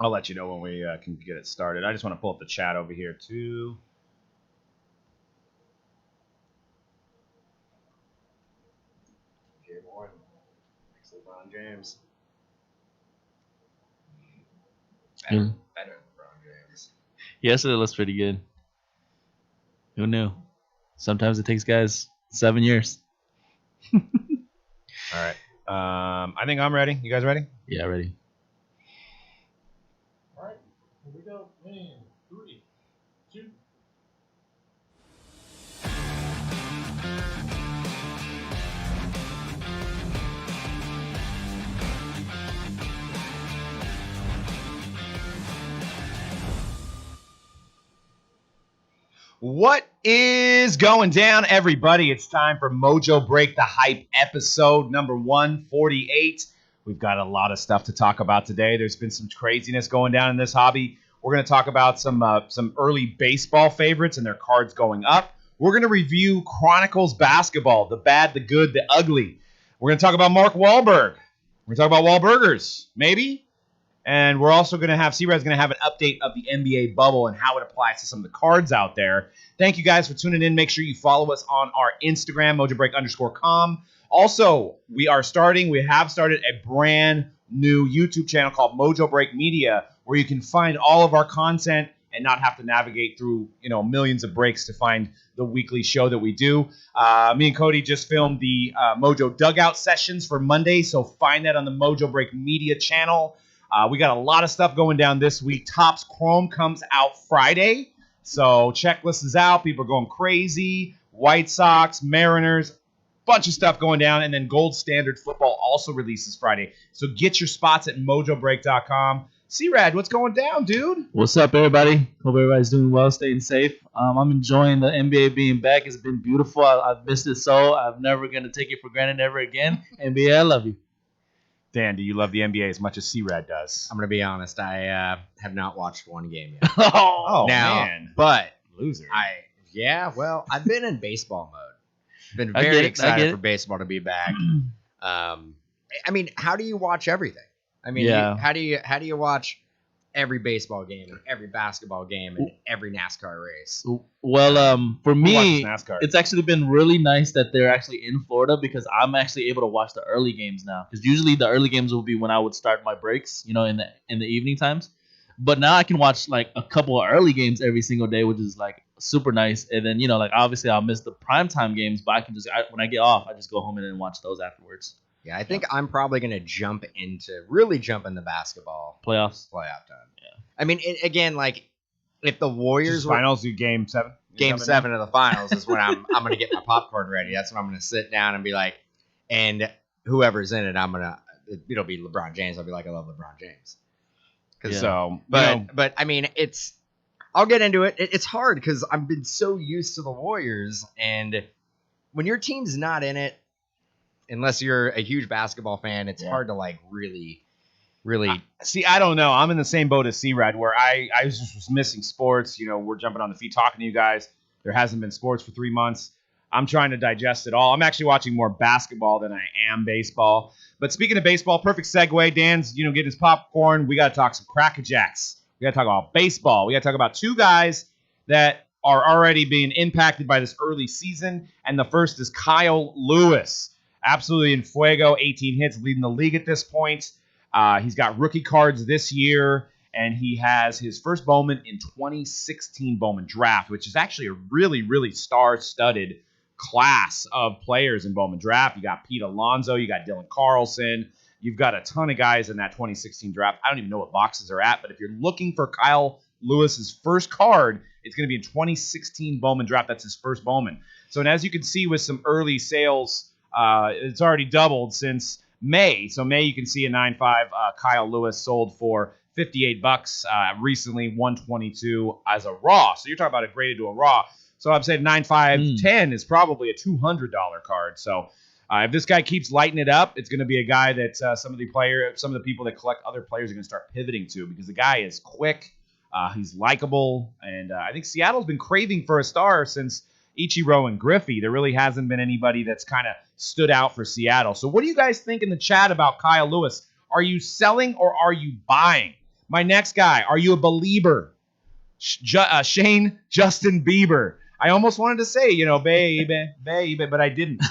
I'll let you know when we can get it started. I just want to pull up the chat over here, too. Okay, boy. Next LeBron James. Better than LeBron James. Yesterday looks pretty good. Who knew? Sometimes it takes guys 7 years. All right. I think I'm ready. You guys ready? Yeah, ready. All right, here we go. And 3, 2. What is going down, everybody? It's time for Mojobreak the Hype episode number 148. We've got a lot of stuff to talk about today. There's been some craziness going down in this hobby. We're going to talk about some early baseball favorites and their cards going up. We're going to review Chronicles basketball, the bad, the good, the ugly. We're going to talk about Mark Wahlberg. We're going to talk about Wahlburgers, maybe. And we're also going to have, C-Rad's going to have an update of the NBA bubble and how it applies to some of the cards out there. Thank you guys for tuning in. Make sure you follow us on our Instagram, Mojobreak_com. Also, we have started a brand new YouTube channel called Mojobreak Media, where you can find all of our content and not have to navigate through, millions of breaks to find the weekly show that we do. Me and Cody just filmed the Mojo Dugout sessions for Monday, so find that on the Mojobreak Media channel. We got a lot of stuff going down this week. Topps Chrome comes out Friday, so checklist is out. People are going crazy. White Sox, Mariners, bunch of stuff going down. And then Gold Standard Football also releases Friday. So get your spots at mojobreak.com. C-Rad, what's going down, dude? What's up, everybody? Hope everybody's doing well, staying safe. I'm enjoying the NBA being back. It's been beautiful. I've missed it so. I'm never going to take it for granted ever again. NBA, I love you. Dan, do you love the NBA as much as C-Rad does? I'm going to be honest. I have not watched one game yet. Oh, now, man. But Loser. I've been in baseball mode. Been very excited for baseball to be back. I mean, how do you watch everything? I mean, how do you watch every baseball game and every basketball game and every NASCAR race? Well, for me, NASCAR? it's actually been really nice that they're actually in Florida because I'm actually able to watch the early games now. Because usually the early games will be when I would start my breaks, in the evening times. But now I can watch like a couple of early games every single day, which is like super nice. And then obviously I'll miss the primetime games, but I can when I get off, I just go home and then watch those afterwards. Yeah, I think I'm probably going to really jump into basketball. Playoff time. Yeah. I mean, again, like, if the Warriors finals do Game 7. Game 7 of the finals is when I'm going to get my popcorn ready. That's when I'm going to sit down and be like, and whoever's in it, it'll be LeBron James. I'll be like, I love LeBron James. But I mean, I'll get into it. It's hard because I've been so used to the Warriors, and when your team's not in it, unless you're a huge basketball fan, it's hard to like really. See, I don't know. I'm in the same boat as C-Rad, where I was missing sports. We're jumping on the feet talking to you guys. There hasn't been sports for 3 months. I'm trying to digest it all. I'm actually watching more basketball than I am baseball. But speaking of baseball, perfect segue. Dan's, getting his popcorn. We got to talk some Cracker Jacks. We got to talk about baseball. We got to talk about two guys that are already being impacted by this early season. And the first is Kyle Lewis. Absolutely in fuego, 18 hits, leading the league at this point. He's got rookie cards this year, and he has his first Bowman in 2016 Bowman draft, which is actually a really, really star-studded class of players in Bowman draft. You got Pete Alonso, you got Dylan Carlson, you've got a ton of guys in that 2016 draft. I don't even know what boxes are at, but if you're looking for Kyle Lewis's first card, it's going to be in 2016 Bowman draft. That's his first Bowman. So, and as you can see with some early sales, it's already doubled since May. So May, you can see a 9.5 Kyle Lewis sold for $58. Recently, $122 as a raw. So you're talking about a graded to a raw. So I'm saying 9.5, 10 is probably a $200 card. So if this guy keeps lighting it up, it's going to be a guy that some of the people that collect other players are going to start pivoting to, because the guy is quick, he's likable, and I think Seattle's been craving for a star since Ichiro and Griffey. There really hasn't been anybody that's kind of stood out for Seattle. So what do you guys think in the chat about Kyle Lewis? Are you selling or are you buying? My next guy, are you a believer? Shane Justin Bieber. I almost wanted to say, baby, but I didn't.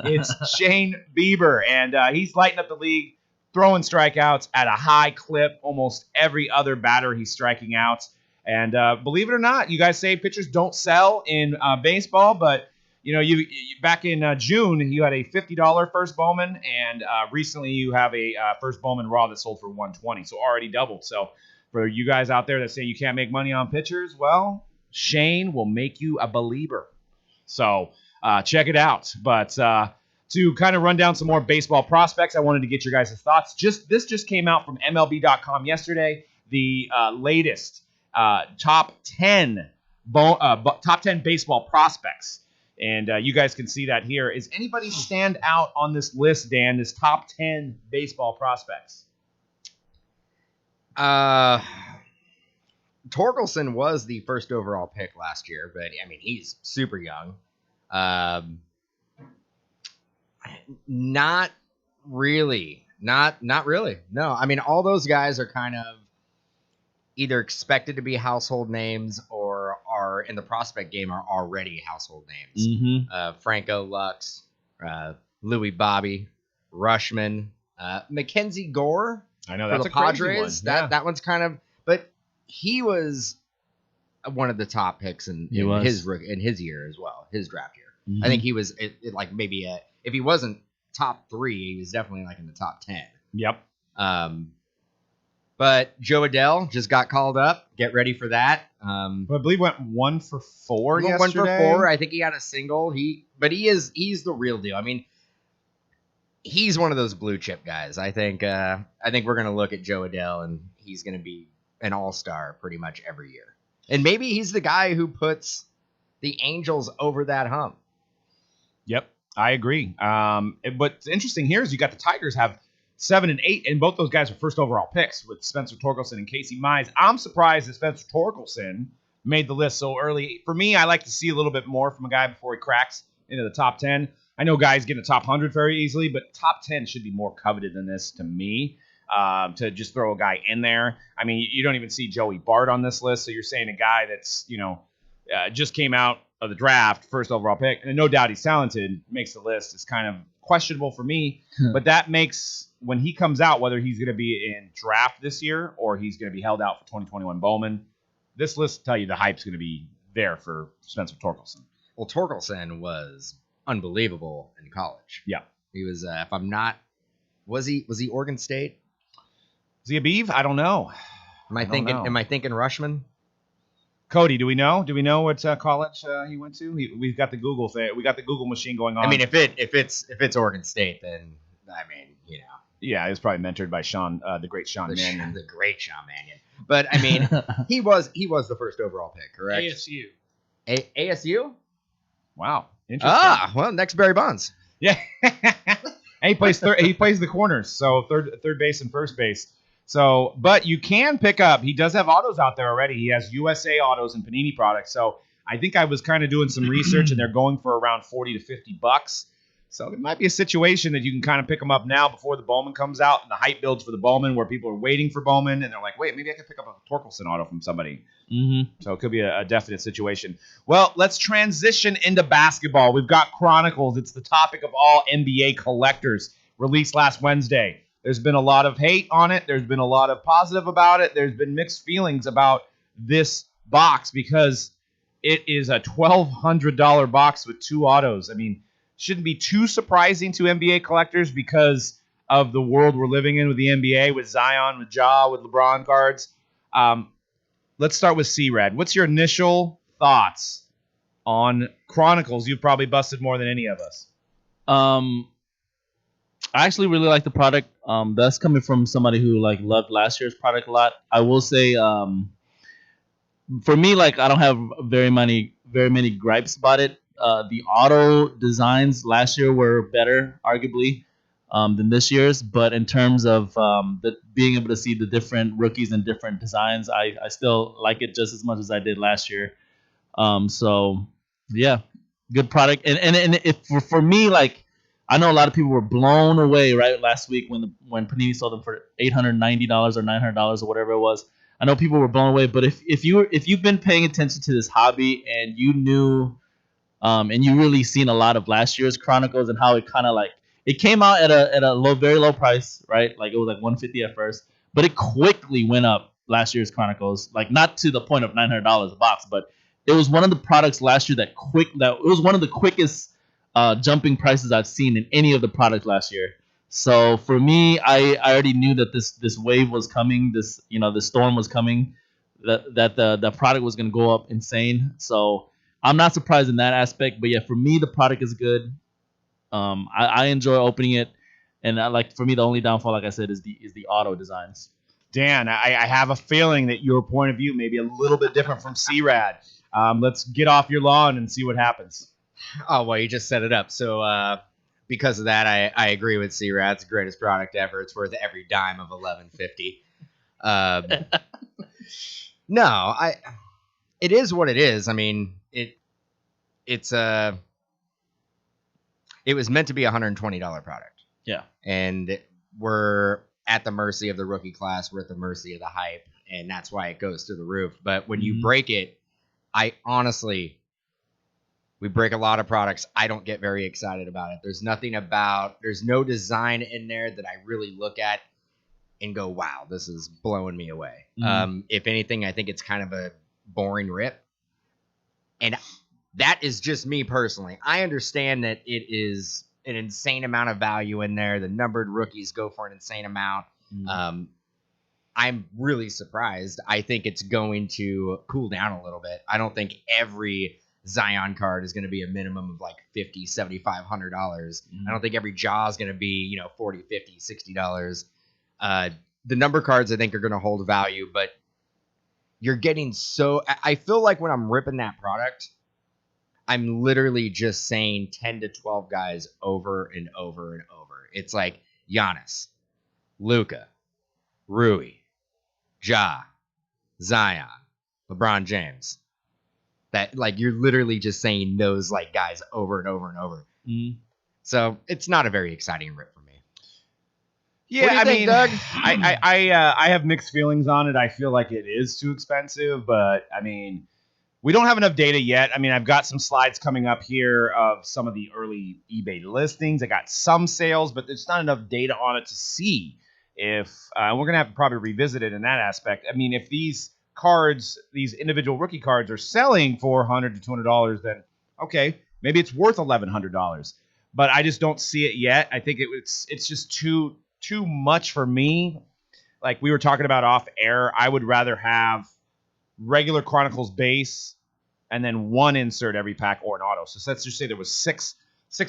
It's Shane Bieber, and he's lighting up the league, throwing strikeouts at a high clip. Almost every other batter he's striking out. And believe it or not, you guys say pitchers don't sell in baseball, but you back in June you had a $50 first Bowman, and recently you have a first Bowman raw that sold for $120, so already doubled. So for you guys out there that say you can't make money on pitchers, well, Shane will make you a believer. So check it out. But to kind of run down some more baseball prospects, I wanted to get your guys' thoughts. This just came out from MLB.com yesterday. The latest top 10 baseball prospects. And you guys can see that here. Is anybody stand out on this list, Dan, this top 10 baseball prospects? Torkelson was the first overall pick last year, but I mean, he's super young. Not really. Not really. No, I mean, all those guys are kind of either expected to be household names or are in the prospect game are already household names. Mm-hmm. Franco Lux, Louis Bobby, Rushman, Mackenzie Gore. I know for that's the a crazy Padres. one. Yeah. That one's kind of, but he was one of the top picks in his year as well, his draft year. Mm-hmm. I think he was like maybe if he wasn't top 3, he was definitely like in the top 10. Yep. But Joe Adell just got called up. Get ready for that. I believe went 1 for 4 yesterday. 1 for 4. I think he had a single. He's the real deal. I mean, he's one of those blue chip guys. I think we're gonna look at Joe Adell and he's gonna be an all-star pretty much every year. And maybe he's the guy who puts the Angels over that hump. Yep, I agree. What's interesting here is you got the Tigers have 7 and 8, and both those guys are first overall picks with Spencer Torkelson and Casey Mize. I'm surprised that Spencer Torkelson made the list so early. For me, I like to see a little bit more from a guy before he cracks into the top 10. I know guys get in the top 100 very easily, but top 10 should be more coveted than this to me. To just throw a guy in there. I mean, you don't even see Joey Bart on this list, so you're saying a guy that's, just came out of the draft, first overall pick, and no doubt he's talented, makes the list. It's kind of questionable for me, but that makes, when he comes out, whether he's going to be in draft this year or he's going to be held out for 2021 Bowman, this list will tell you the hype's going to be there for Spencer Torkelson. Well, Torkelson was unbelievable in college. Yeah. He was, if I'm not, was he Oregon State? Is he a Beav? I don't know. Am I thinking Rushman? Cody, do we know? Do we know what college he went to? We've got the Google thing. We got the Google machine going on. I mean, if it's Oregon State, then I mean, Yeah, he was probably mentored by the great Sean Mannion. The great Sean Mannion. But I mean, he was the first overall pick, correct? ASU. ASU? Wow, interesting. Well, next Barry Bonds. Yeah, and he plays he plays the corners, so third base and first base. So, but you can pick up. He does have autos out there already. He has USA autos and Panini products. So I think I was kind of doing some research, and they're going for around $40 to $50. So it might be a situation that you can kind of pick them up now before the Bowman comes out, and the hype builds for the Bowman, where people are waiting for Bowman, and they're like, wait, maybe I can pick up a Torkelson auto from somebody. Mm-hmm. So it could be a definite situation. Well, let's transition into basketball. We've got Chronicles. It's the topic of all NBA collectors, released last Wednesday. There's been a lot of hate on it. There's been a lot of positive about it. There's been mixed feelings about this box because it is a $1,200 box with 2 autos. I mean, shouldn't be too surprising to NBA collectors because of the world we're living in with the NBA, with Zion, with Ja, with LeBron cards. Let's start with C-Rad. What's your initial thoughts on Chronicles? You've probably busted more than any of us. I actually really like the product. That's coming from somebody who loved last year's product a lot. I will say, for me, I don't have very many gripes about it. The auto designs last year were better, arguably, than this year's. But in terms of being able to see the different rookies and different designs, I still like it just as much as I did last year. So yeah, good product. And if for me, I know a lot of people were blown away right last week when Panini sold them for $890 or $900 or whatever it was. I know people were blown away, but if you've been paying attention to this hobby and you knew, and you really seen a lot of last year's Chronicles and how it kind of like it came out at a very low price, right? Like it was like $150 at first, but it quickly went up last year's Chronicles, like not to the point of $900 a box, but it was one of the products last year that it was one of the quickest jumping prices I've seen in any of the products last year. So for me, I already knew that this wave was coming, this storm was coming, that the product was going to go up insane. So I'm not surprised in that aspect. But yeah, for me, the product is good. I enjoy opening it, and for me, the only downfall, like I said, is the auto designs. Dan, I have a feeling that your point of view may be a little bit different from C-Rad. Let's get off your lawn and see what happens. Oh, well, you just set it up. So because of that, I agree with C-Rad. It's the greatest product ever. It's worth every dime of $11.50. No, it is what it is. I mean, it was meant to be a $120 product. Yeah. And we're at the mercy of the rookie class. We're at the mercy of the hype, and that's why it goes through the roof. But when you break it, we break a lot of products. I don't get very excited about it. There's no design in there that I really look at and go, wow, this is blowing me away. If anything, I think it's kind of a boring rip. And that is just me personally. I understand that it is an insane amount of value in there. The numbered rookies go for an insane amount. I'm really surprised. I think it's going to cool down a little bit. I don't think every Zion card is going to be a minimum of like $50, $75, $100. I don't think every jaw is going to be, $40, $50, $60. The number cards I think are going to hold value, but you're getting I feel like when I'm ripping that product, I'm literally just saying 10 to 12 guys over and over and over. It's like Giannis, Luka, Rui, Ja, Zion, LeBron James. That like you're literally just saying those like guys over and over and over. So it's not a very exciting rip for me. Yeah, I mean, Doug? I have mixed feelings on it. I feel like it is too expensive, but I mean, we don't have enough data yet. I mean, I've got some slides coming up here of some of the early eBay listings. I got some sales, but there's not enough data on it to see if we're going to have to probably revisit it in that aspect. I mean, if these cards, these individual rookie cards are selling for $100 to $200, then okay, maybe it's worth $1,100. But I just don't see it yet. I think it's just too much for me. Like we were talking about off air, I would rather have regular Chronicles base and then one insert every pack or an auto. So let's just say there was six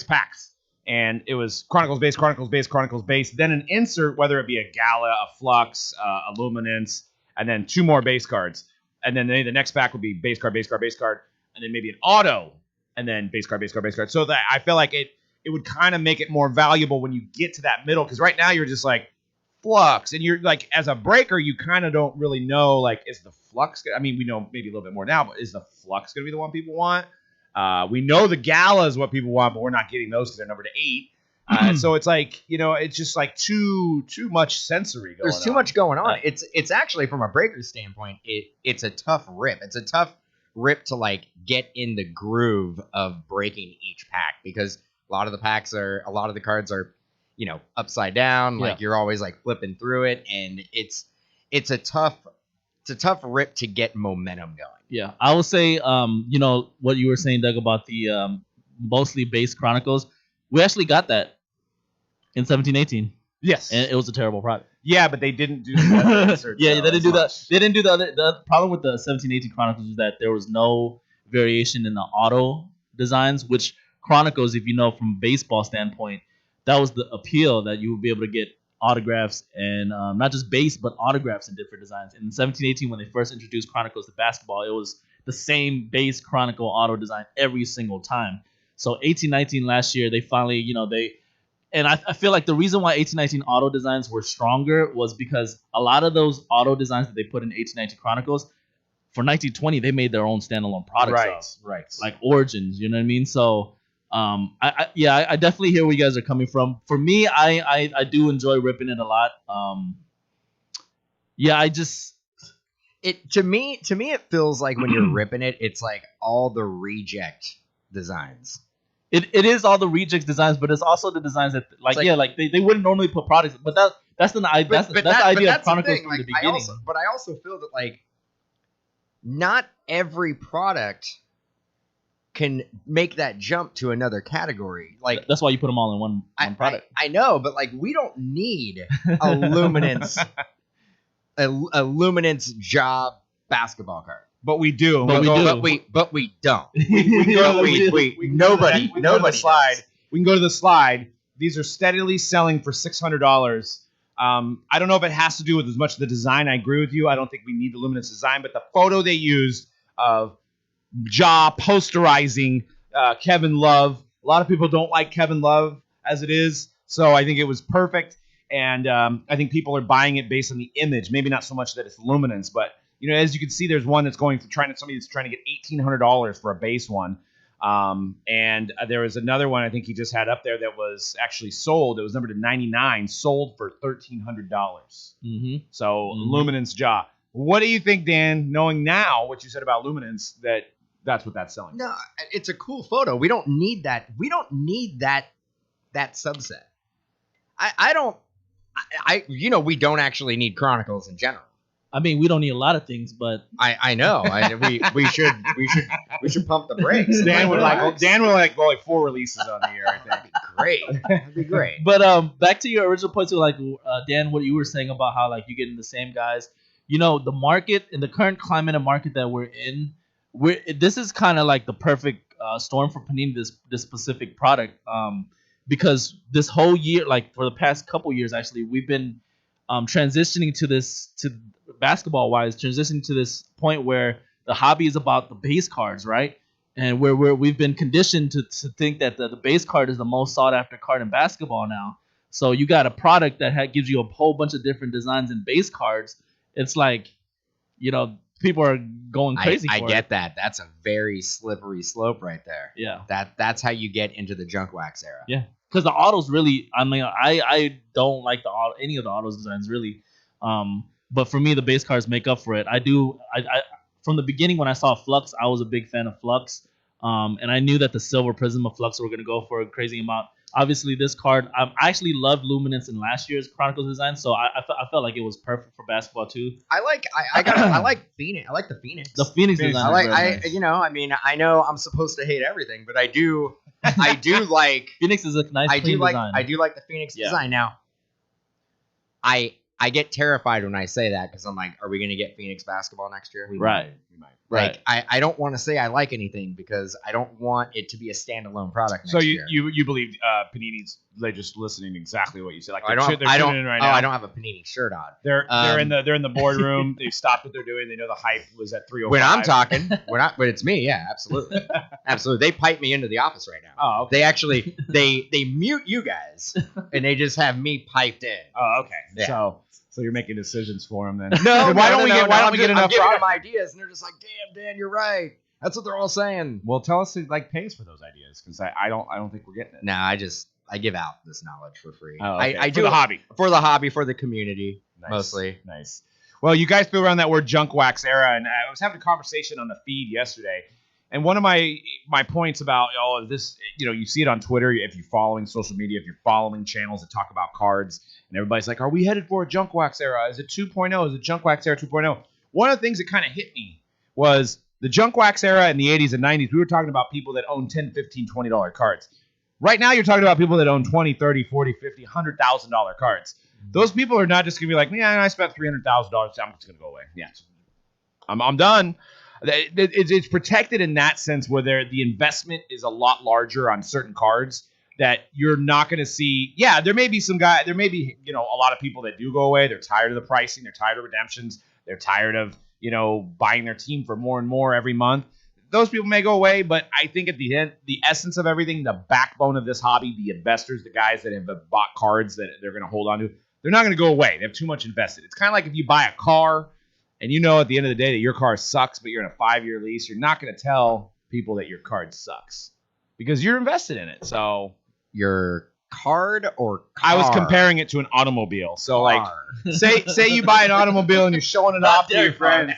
packs and it was Chronicles base, Chronicles base, Chronicles base, then an insert, whether it be a Gala, a Flux, a Luminance, and then two more base cards. And then the next pack would be base card, base card, base card, and then maybe an auto, and then base card, base card, base card. So that I feel like it would kind of make it more valuable when you get to that middle, because right now you're just like Flux, and you're like, as a breaker, you kind of don't really know, like, is the Flux, I mean, we know maybe a little bit more now, but is the Flux going to be the one people want? We know the Gala is what people want, but we're not getting those because they're numbered to 8. So it's like, it's just like too much sensory going on. There's too much going on. It's actually, from a breaker standpoint, it's a tough rip. It's a tough rip to like get in the groove of breaking each pack, because a lot of the cards are, upside down. Like you're always like flipping through it, and it's a tough rip to get momentum going. Yeah, I will say, what you were saying, Doug, about the mostly base Chronicles. We actually got that in 17-18. Yes. And it was a terrible product. Yeah, but they didn't do the other insert. Yeah, they didn't do that. They didn't do the other. The problem with the 17-18 Chronicles is that there was no variation in the auto designs, which Chronicles, if you know from a baseball standpoint, that was the appeal, that you would be able to get autographs and not just base, but autographs in different designs. In 17-18, when they first introduced Chronicles to basketball, it was the same base Chronicle auto design every single time. So 18-19 last year, they finally, I feel like the reason why 18-19 auto designs were stronger was because a lot of those auto designs that they put in 18-19 Chronicles, for 19-20, they made their own standalone products. Right. Like Origins, you know what I mean? So I definitely hear where you guys are coming from. For me, I do enjoy ripping it a lot. I just to me it feels like when you're ripping it, it's like all the reject designs. It is all the reject designs, but it's also the designs that they wouldn't normally put products, but that's the idea of Chronicles from the beginning. I also feel that like not every product can make that jump to another category. Like that's why you put them all in one product. I know, but like we don't need a Luminance job basketball card. But we do. But we don't. Nobody. We can go to the slide. These are steadily selling for $600. I don't know if it has to do with as much of the design. I agree with you. I don't think we need the Luminance design, but the photo they used of Ja posterizing Kevin Love. A lot of people don't like Kevin Love as it is, so I think it was perfect. And I think people are buying it based on the image. Maybe not so much that it's Luminance, but as you can see, there's one that's somebody that's trying to get $1,800 for a base one. And there was another one I think he just had up there that was actually sold. It was numbered to 99, sold for $1,300. Mm-hmm. So Luminance Ja. What do you think, Dan? Knowing now what you said about Luminance, that's what that's selling. No, it's a cool photo. We don't need that. We don't need that subset. We don't actually need Chronicles in general. I mean, we don't need a lot of things, but I know. We should pump the brakes. Dan would like go like 4 releases on the year. I think. Great, that'd be great. But back to your original point, to Dan, what you were saying about how like you getting the same guys. The market in the current climate and market that we're in, this is kind of like the perfect storm for Panini, this specific product. Because this whole year, like for the past couple years, actually, we've been transitioning to basketball wise, transitioning to this point where the hobby is about the base cards, right? And where we've been conditioned to think that the base card is the most sought after card in basketball now. So you got a product that gives you a whole bunch of different designs and base cards. It's like, people are going crazy for it. I get that. That's a very slippery slope right there. Yeah. That's how you get into the junk wax era. Yeah. Because the autos really, I don't like any of the autos designs really. But for me, the base cards make up for it. I from the beginning when I saw Flux, I was a big fan of Flux. And I knew that the Silver Prism of Flux were going to go for a crazy amount. Obviously, this card, I actually loved Luminance in last year's Chronicles design, so I felt like it was perfect for basketball too. I like Phoenix. I like the Phoenix. The Phoenix design. Nice. I know I'm supposed to hate everything, but I do like Phoenix is a nice design. I do like the Phoenix design. Now, I get terrified when I say that because I'm like, are we going to get Phoenix basketball next year? We might. Like, right. I don't want to say I like anything because I don't want it to be a standalone product next year. So you believe Panini's just listening exactly what you said? Like I don't have a Panini shirt on. They're in the boardroom. They've stopped what they're doing. They know the hype was at 3:05. When I'm talking, but it's me. Yeah, absolutely, absolutely. They pipe me into the office right now. Oh, okay. They actually they mute you guys and they just have me piped in. Oh, okay. Yeah. So you're making decisions for them then? No. Why don't we get enough? I'm giving them ideas, and they're just like, "Damn, Dan, you're right. That's what they're all saying." Well, tell us who pays for those ideas because I don't think we're getting it. No, I give out this knowledge for free. Oh, okay. I do the hobby, for the community, nice. Mostly. Nice. Well, you guys threw around that word junk wax era, and I was having a conversation on the feed yesterday. And one of my points about this, you see it on Twitter if you're following social media, if you're following channels that talk about cards, and everybody's like, are we headed for a junk wax era? Is it 2.0? Is it junk wax era 2.0? One of the things that kind of hit me was the junk wax era in the 80s and 90s. We were talking about people that own $10, $15, $20 cards. Right now, you're talking about people that own $20, $30, $40, $50, $100,000 cards. Those people are not just going to be like, yeah, I spent $300,000. I'm just going to go away. Yeah, I'm done. It's protected in that sense where the investment is a lot larger on certain cards that you're not going to see. Yeah, there may be a lot of people that do go away. They're tired of the pricing. They're tired of redemptions. They're tired of, buying their team for more and more every month. Those people may go away, but I think at the end, the essence of everything, the backbone of this hobby, the investors, the guys that have bought cards that they're going to hold on to, they're not going to go away. They have too much invested. It's kind of like if you buy a car and at the end of the day that your car sucks, but you're in a 5-year lease, you're not going to tell people that your card sucks. because you're invested in it. So your card or car? I was comparing it to an automobile. So like, say you buy an automobile and you're showing it off to your friends.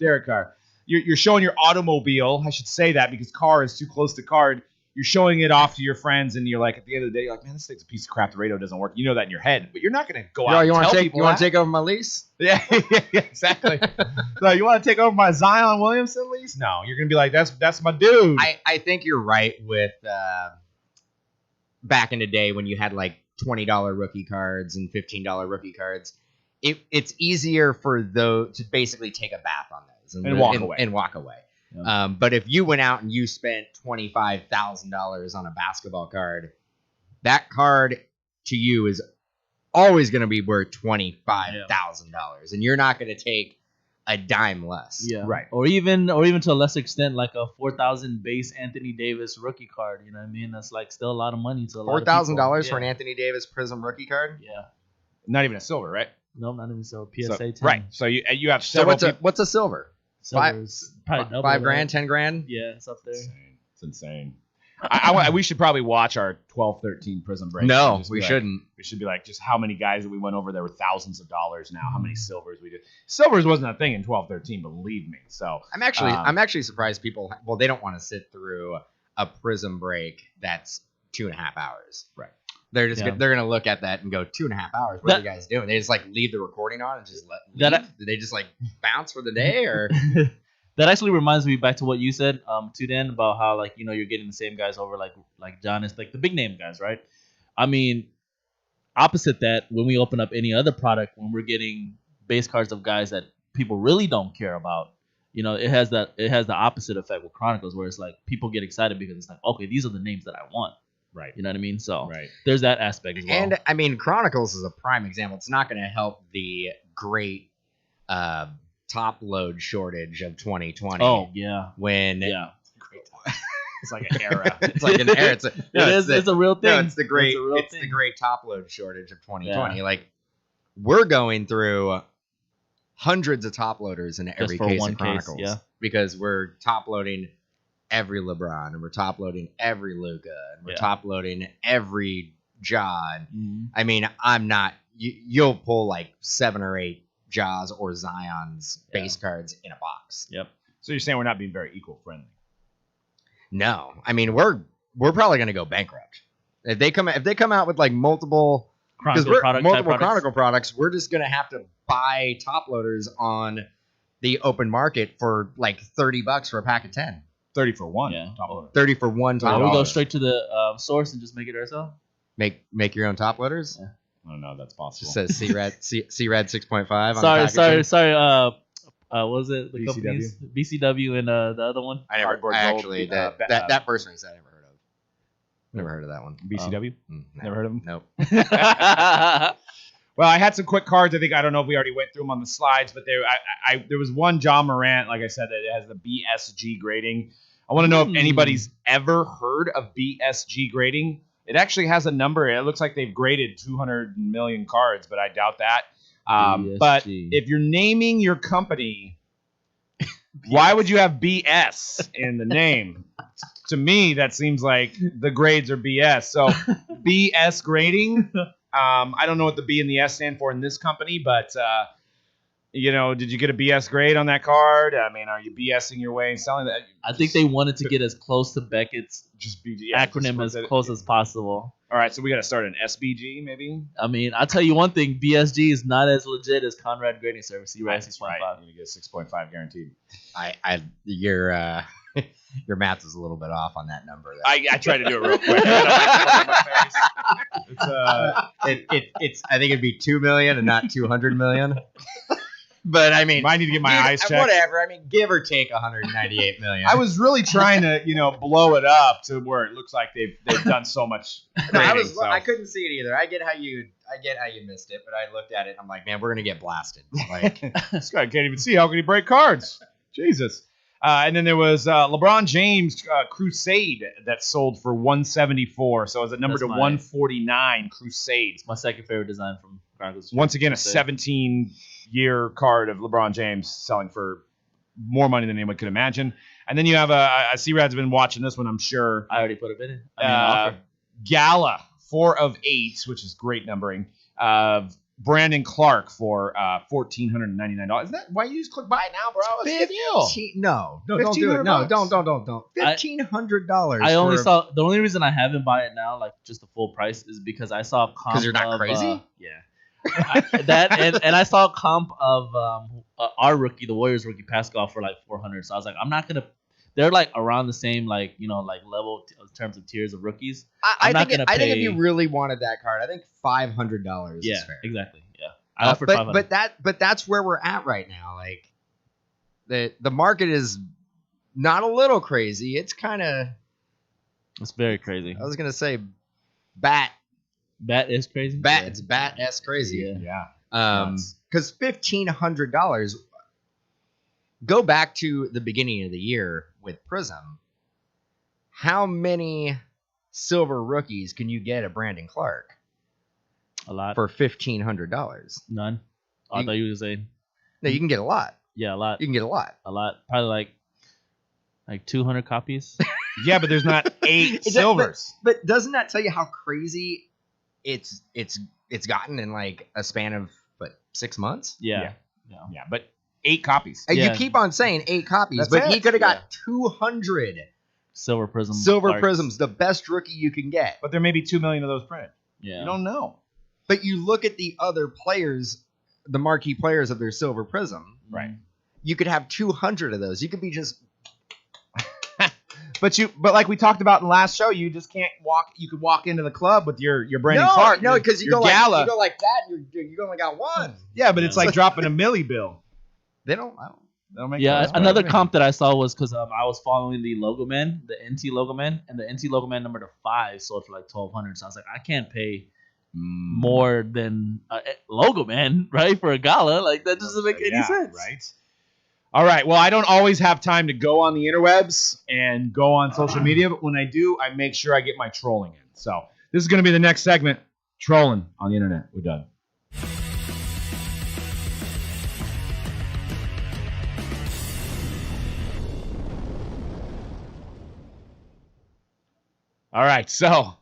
Derek Carr. You're showing your automobile. I should say that because car is too close to card. You're showing it off to your friends, and you're like, at the end of the day, you're like, man, this thing's a piece of crap. The radio doesn't work. You know that in your head, but you're not going to go out and tell people. You want to take over my lease? Yeah, exactly. So you want to take over my Zion Williamson lease? No, you're going to be like, that's my dude. I think you're right with back in the day when you had like $20 rookie cards and $15 rookie cards. It's easier for those to basically take a bath on those and walk away. Yeah. But if you went out and you spent $25,000 on a basketball card, that card to you is always going to be worth $25,000, and you're not going to take a dime less. Yeah, right. Or even to a lesser extent, like a 4,000 base Anthony Davis rookie card. You know what I mean? That's like still a lot of money to a lot of people. $4,000 for an Anthony Davis Prism rookie card? Yeah. Not even a silver, right? No, not even so. PSA 10. Right. So you have several. So what's a silver? Silver's probably $5,000, $10,000. Yeah, it's up there. It's insane. We should probably watch our 12-13 Prism break. No, we shouldn't. We should be like, just how many guys that we went over there were thousands of dollars now. How many silvers we did? Silvers wasn't a thing in 12-13, believe me. So I'm actually surprised people. Well, they don't want to sit through a Prism break that's 2.5 hours. Right. They're gonna look at that and go 2.5 hours. What are you guys doing? They just like leave the recording on and just let. Did they just like bounce for the day or? That actually reminds me back to what you said, to Dan, about how like you're getting the same guys over like John is like the big name guys, right? I mean, opposite that, when we open up any other product, when we're getting base cards of guys that people really don't care about, it has the opposite effect with Chronicles, where it's like people get excited because it's like, okay, these are the names that I want. Right. You know what I mean? So right. There's that aspect as well. And I mean, Chronicles is a prime example. It's not going to help the great top load shortage of 2020. Oh yeah. It's like an era. It's like an era. It's a real thing. No, it's the great top load shortage of 2020. Yeah. Like we're going through hundreds of top loaders in every case of Chronicles, because we're top loading every LeBron, and we're top loading every Luka, and we're top loading every John. Mm-hmm. I mean, I'm not. You'll pull like 7 or 8 Jaws or Zion's base cards in a box. Yep. So you're saying we're not being very equal friendly? No, I mean we're probably going to go bankrupt if they come out with like multiple Chronicle products. We're just going to have to buy top loaders on the open market for like $30 for a pack of 10. 30 for one. Yeah. 30 for one top loader. We go straight to the source and just make it ourselves. Make your own top loaders. Yeah. I don't know if that's possible. Just says C-Rad 6.5. Sorry. What was it? The BCW? companies? BCW and the other one. That person I never heard of. Never heard of that one. BCW. Never heard of them. Nope. Well, I had some quick cards. I don't know if we already went through them on the slides, but there was one John Morant, like I said, that has the BSG grading. I want to know if anybody's ever heard of BSG grading. It actually has a number. It looks like they've graded 200 million cards, but I doubt that. But if you're naming your company, why would you have BS in the name? To me, that seems like the grades are BS. So BS grading. I don't know what the B and the S stand for in this company, but did you get a BS grade on that card? I mean, are you BSing your way and selling that? I think they wanted to get as close to Beckett's acronym as close as possible. All right, so we got to start an SBG, maybe. I mean, I'll tell you one thing: BSG is not as legit as Conrad Grading Service. C-Rad 6.5. Right. You get 6.5 guaranteed. Your math is a little bit off on that number. I tried to do it real quick. I think it'd be 2 million and not 200 million. But I mean, I need to get my eyes checked. Whatever. I mean, give or take 198 million. I was really trying to, blow it up to where it looks like they've done so much. Grading, I couldn't see it either. I get how you missed it, but I looked at it. And I'm like, man, we're gonna get blasted. Like this guy can't even see. How can he break cards? Jesus. And then there was LeBron James Crusade that sold for 174. So it was a number to 149 Crusade. It's my second favorite design from Chronicles. Once again, a 17-year card of LeBron James selling for more money than anyone could imagine. And then you have a C-Rad's been watching this one, I'm sure. I already put a bid in. Gala, 4 of 8, which is great numbering. Brandon Clark for $1,499. Is that why you just click buy it now, bro? It's a deal. No, don't do it. No, don't. $1,500. I only saw the only reason I haven't buy it now, like just the full price, is because I saw a comp. Because you're not crazy. And I saw a comp of our rookie, the Warriors rookie Pascal, for like 400. So I was like, I'm not gonna. They're like around the same like level in terms of tiers of rookies. I think if you really wanted that card, I think $500 is fair. Exactly. Yeah, I offered $500. But that's where we're at right now. Like the market is not a little crazy. It's very crazy. I was gonna say bat is crazy. It's bat-esque crazy. Yeah. Because $1,500. Go back to the beginning of the year with Prism. How many silver rookies can you get at Brandon Clark? A lot. For $1,500. None. I thought you were saying. No, you can get a lot. Yeah, a lot. You can get a lot. A lot. Probably like 200 copies. Yeah, but there's not 8 silvers. But doesn't that tell you how crazy it's gotten in like a span of 6 months? Yeah. But 8 copies. You keep on saying 8 copies, but he could have got 200 silver prisms. Prisms, the best rookie you can get. But there may be 2 million of those printed. Yeah. You don't know. But you look at the other players, the marquee players of their silver prism. Right. You could have 200 of those. You could be just. But like we talked about in the last show, you just can't walk. You could walk into the club with your Brandon Clark. No, because you go Gala. like that. You only got one. Yeah, but it's like dropping a milli bill. They don't make sense. Another comp that I saw was because I was following the Logo Man, the NT Logo Man, and the NT Logo Man number 5 sold for like $1,200. So I was like, I can't pay more than Logo Man, right, for a Gala. Like that doesn't make any sense, right? All right. Well, I don't always have time to go on the interwebs and go on social media, but when I do, I make sure I get my trolling in. So this is going to be the next segment, trolling on the internet. We're done. All right, so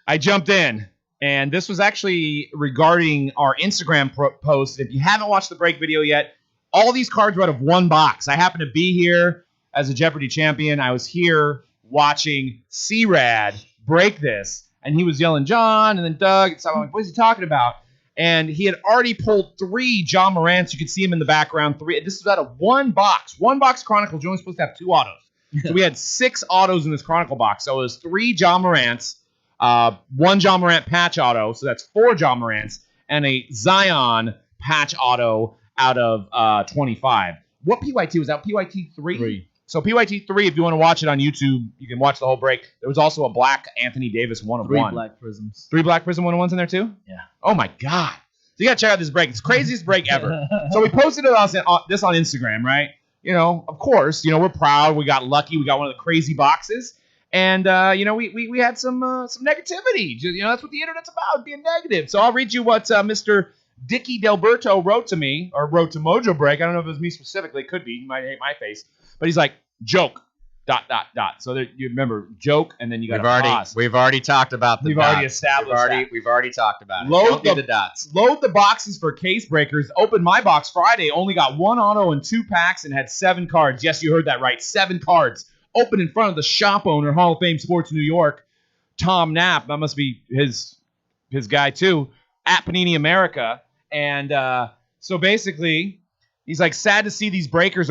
I jumped in, and this was actually regarding our Instagram post. If you haven't watched the break video yet, all these cards were out of one box. I happen to be here as a Jeopardy champion. I was here watching C-Rad break this, and he was yelling, John, and then Doug. And so I'm like, what is he talking about? And he had already pulled 3 John Morants. You could see him in the background. 3. This is out of one box. One box Chronicles. You're only supposed to have 2 autos. So we had 6 autos in this Chronicle box. So it was 3 John Morants, 1 John Morant patch auto. So that's 4 John Morants, and a Zion patch auto out of 25. What PYT was that? PYT 3? So PYT 3, if you want to watch it on YouTube, you can watch the whole break. There was also a black Anthony Davis 1 of 1. 3 black prisms. 3 black prism 1-of-1s in there too? Yeah. Oh my God. So you got to check out this break. It's the craziest break ever. So we posted this on Instagram, right? Of course, we're proud. We got lucky. We got one of the crazy boxes. And, we had some negativity. That's what the internet's about, being negative. So I'll read you what Mr. Dicky Delberto wrote to me, or wrote to Mojobreak. I don't know if it was me specifically. It could be. He might hate my face. But he's like, joke, ... So there, you remember, joke, and then you got a pause. We've already talked about the We've dots. already established that. We've already talked about it. Load the dots. Load the boxes for case breakers. Opened my box Friday. Only got 1 auto and 2 packs and had 7 cards. Yes, you heard that right. 7 cards. Open in front of the shop owner, Hall of Fame Sports New York, Tom Knapp. That must be his guy too, at Panini America. And so basically, he's like, sad to see these breakers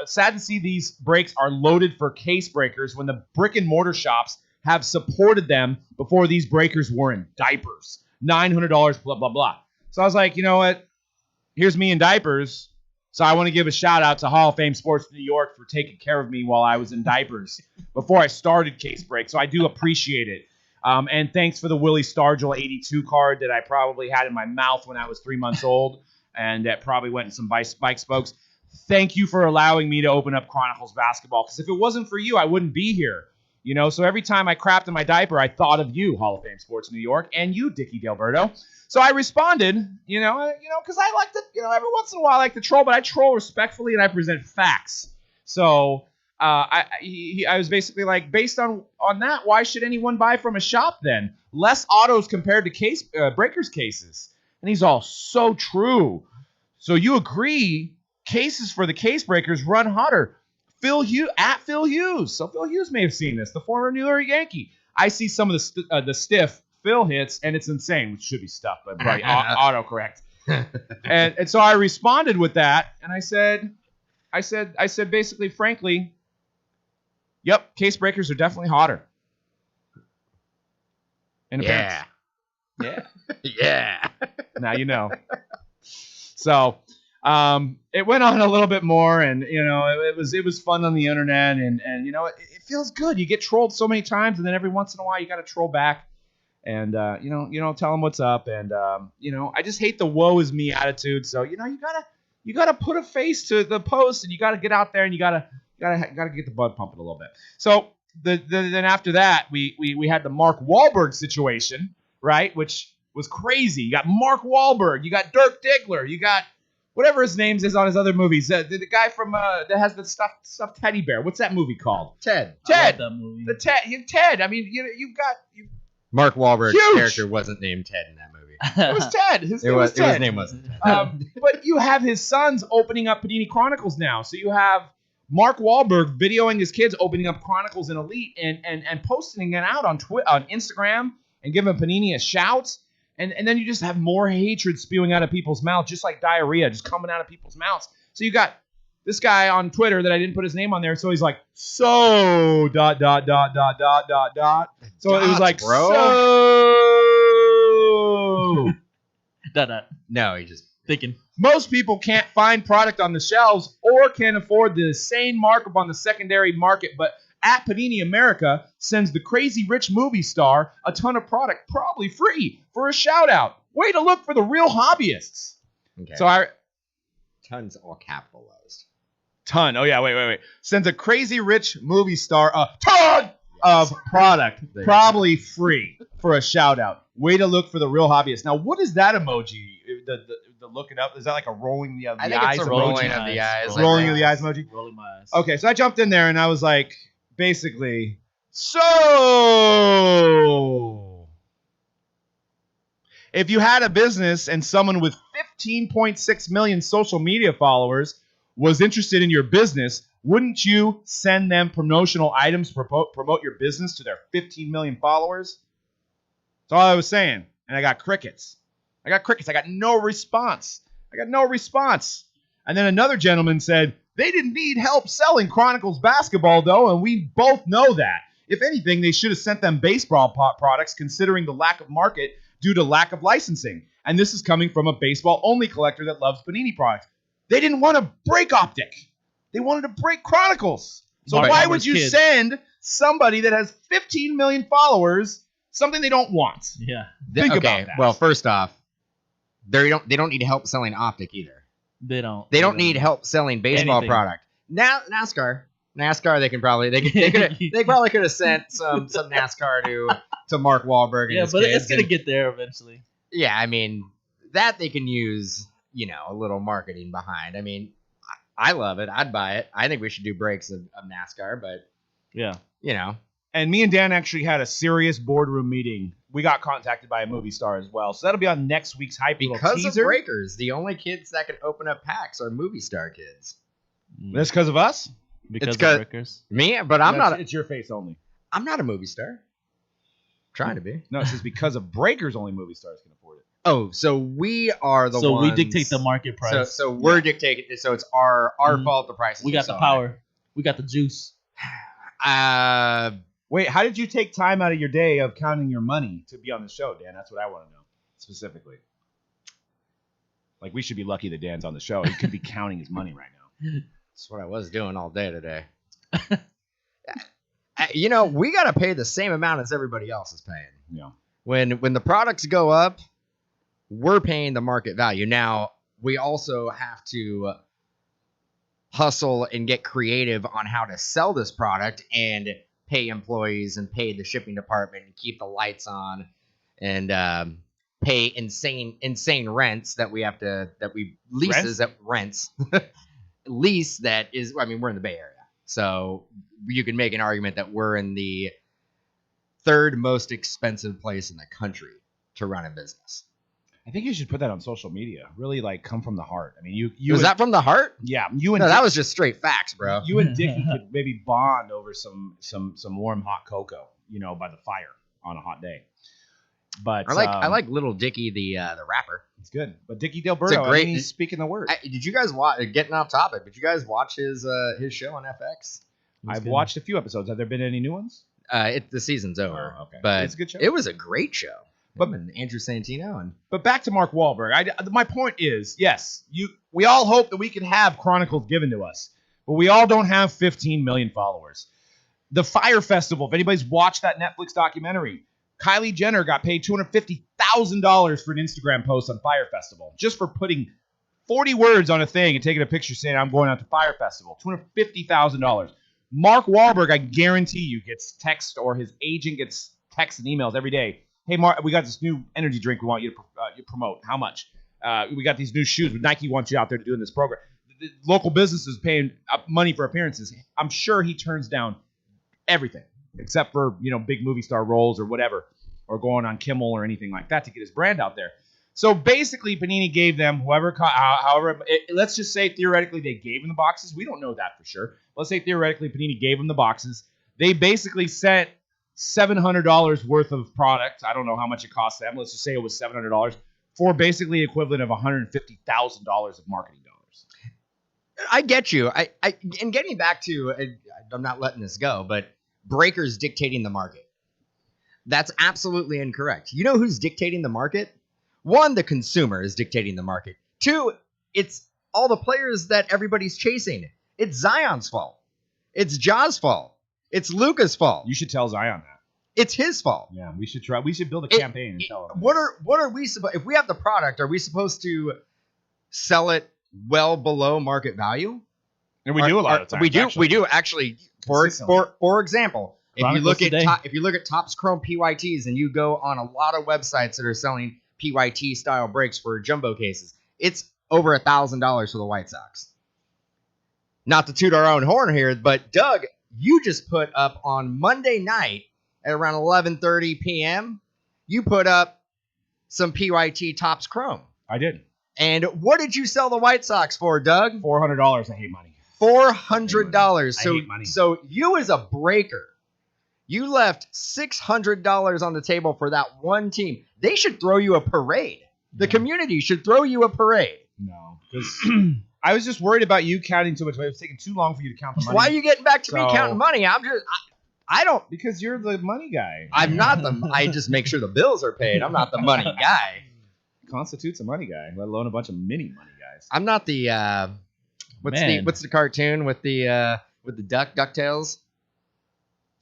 sad to see these breaks are loaded for case breakers when the brick and mortar shops have supported them before these breakers were in diapers. $900, blah, blah, blah. So I was like, you know what? Here's me in diapers. So I want to give a shout out to Hall of Fame Sports New York for taking care of me while I was in diapers before I started case break. So I do appreciate it. And thanks for the Willie Stargell 82 card that I probably had in my mouth when I was 3 months old. And that probably went in some bike spokes. Thank you for allowing me to open up Chronicles basketball. Because if it wasn't for you, I wouldn't be here. So every time I crapped in my diaper, I thought of you, Hall of Fame Sports New York, and you, Dicky Delberto. So I responded, because I like to, every once in a while I like to troll, but I troll respectfully and I present facts. So I was basically like, based on that, why should anyone buy from a shop then? Less autos compared to breakers cases. And he's all, so true. So you agree cases for the case breakers run hotter. Phil Hughes. So Phil Hughes may have seen this, the former New York Yankee. I see some of the stiff Phil hits, and it's insane, which should be stuff, but probably autocorrect. and so I responded with that, and I said basically, frankly, yep, case breakers are definitely hotter. Yeah. Yeah. Now you know. So it went on a little bit more, and it was fun on the internet, and it feels good. You get trolled so many times, and then every once in a while you got to troll back, and tell them what's up, and I just hate the woe is me attitude. So you gotta put a face to the post, and you gotta get out there, and you gotta get the blood pumping a little bit. So then after that, we had the Mark Wahlberg situation, right, which was crazy. You got Mark Wahlberg, you got Dirk Diggler, you got whatever his name is on his other movies. The guy from that has the stuffed teddy bear. What's that movie called? Ted. I love that movie. Ted. I mean, you've got Mark Wahlberg's character wasn't named Ted in that movie. It was Ted. His name wasn't Ted. But you have his sons opening up Panini Chronicles now. So you have Mark Wahlberg videoing his kids opening up Chronicles in Elite and posting it out on Instagram and giving Panini a shout. And then you just have more hatred spewing out of people's mouths, just like diarrhea, just coming out of people's mouths. So you got this guy on Twitter that I didn't put his name on there, so he's like, so ... So it was like, bro. So. No, he just thinking. Most people can't find product on the shelves or can afford the same markup on the secondary market, but at Panini America sends the crazy rich movie star a ton of product, probably free, for a shout-out. Way to look for the real hobbyists. Okay. So Tons all capitalized. Ton. Oh, yeah, wait. Sends a crazy rich movie star a ton of product, probably free, for a shout-out. Way to look for the real hobbyists. Now, what is that emoji? The look it up. Is that like a rolling the eyes emoji? I think it's a rolling of the eyes. Rolling of the eyes emoji? Rolling my eyes. Okay, so I jumped in there, and I was like, basically, so if you had a business and someone with 15.6 million social media followers was interested in your business, wouldn't you send them promotional items to promote your business to their 15 million followers? That's all I was saying. And I got crickets. I got no response. And then another gentleman said, they didn't need help selling Chronicles basketball, though, and we both know that. If anything, they should have sent them baseball products, considering the lack of market due to lack of licensing. And this is coming from a baseball-only collector that loves Panini products. They didn't want to break Optic. They wanted to break Chronicles. So why would you send somebody that has 15 million followers something they don't want? Yeah. Think about that. Well, first off, they don't need help selling Optic either. They don't need help selling baseball product. Now NASCAR, they probably could have sent some NASCAR to Mark Wahlberg and his but kids it's gonna get there eventually. Yeah, I mean that they can use, a little marketing behind. I mean, I love it. I'd buy it. I think we should do breaks of NASCAR, but yeah, And me and Dan actually had a serious boardroom meeting. We got contacted by a movie star as well. So that'll be on next week's hype little teaser. Because of breakers, the only kids that can open up packs are movie star kids. That's because of us? Because of breakers? Me? But I'm not. It's your face only. I'm not a movie star. Trying to be. No, it says because of breakers, only movie stars can afford it. Oh, so we are the ones. So we dictate the market price. So we're dictating. So it's our fault the price. We got the power. We got the juice. Wait, how did you take time out of your day of counting your money to be on the show, Dan? That's what I want to know specifically. Like, we should be lucky that Dan's on the show. He could be counting his money right now. That's what I was doing all day today. We got to pay the same amount as everybody else is paying. Yeah. When the products go up, we're paying the market value. Now, we also have to hustle and get creative on how to sell this product and pay employees and pay the shipping department and keep the lights on and pay insane rents that we have to lease that is, I mean, we're in the Bay Area. So you can make an argument that we're in the third most expensive place in the country to run a business. I think you should put that on social media. Really, like, come from the heart. I mean, you was that from the heart? Yeah, that was just straight facts, bro. You and Dickie could maybe bond over some warm hot cocoa, by the fire on a hot day. But I like Little Dicky the rapper. It's good. But Dickie Delberto, he's speaking the word. Did you guys watch? Getting off topic, did you guys watch his show on FX? I've watched a few episodes. Have there been any new ones? The season's over. Oh, okay. But it's a good show. It was a great show. But Andrew Santino but back to Mark Wahlberg. My point is, yes, we all hope that we can have Chronicles given to us, but we all don't have 15 million followers. The Fire Festival. If anybody's watched that Netflix documentary, Kylie Jenner got paid $250,000 for an Instagram post on Fire Festival just for putting 40 words on a thing and taking a picture saying I'm going out to Fire Festival. $250,000. Mark Wahlberg, I guarantee you, gets text or his agent gets texts and emails every day. Hey, Mark, we got this new energy drink we want you to promote. How much? We got these new shoes. Nike wants you out there to do in this program. The local businesses paying money for appearances. I'm sure he turns down everything except for, big movie star roles or whatever, or going on Kimmel or anything like that to get his brand out there. So basically, Panini gave them however, let's just say theoretically they gave him the boxes. We don't know that for sure. Let's say theoretically Panini gave him the boxes. They basically sent $700 worth of product. I don't know how much it cost them. Let's just say it was $700 for basically equivalent of $150,000 of marketing dollars. I get you. And getting back to, I'm not letting this go, but breakers dictating the market. That's absolutely incorrect. You know who's dictating the market? One, the consumer is dictating the market. Two, it's all the players that everybody's chasing. It's Zion's fault. It's Ja's fault. It's Luka's fault. You should tell Zion that. It's his fault. Yeah, we should try. We should build a campaign and tell him. What are we supposed? If we have the product, are we supposed to sell it well below market value? And we do a lot of times. We do actually. For example, if you look at Topps Chrome PYTs and you go on a lot of websites that are selling PYT style breaks for jumbo cases, it's over $1,000 for the White Sox. Not to toot our own horn here, but Doug, you just put up on Monday night at around 11:30 p.m., you put up some PYT Topps Chrome. I did. And what did you sell the White Sox for, Doug? $400. I hate money. $400. I hate money. So you as a breaker, you left $600 on the table for that one team. They should throw you a parade. The community should throw you a parade. No, because I was just worried about you counting too much. It was taking too long for you to count the money. Why are you getting back to me counting money? I don't. Because you're the money guy. I'm not I just make sure the bills are paid. I'm not the money guy. Constitutes a money guy, let alone a bunch of mini money guys. I'm not the what's the cartoon with the DuckTales?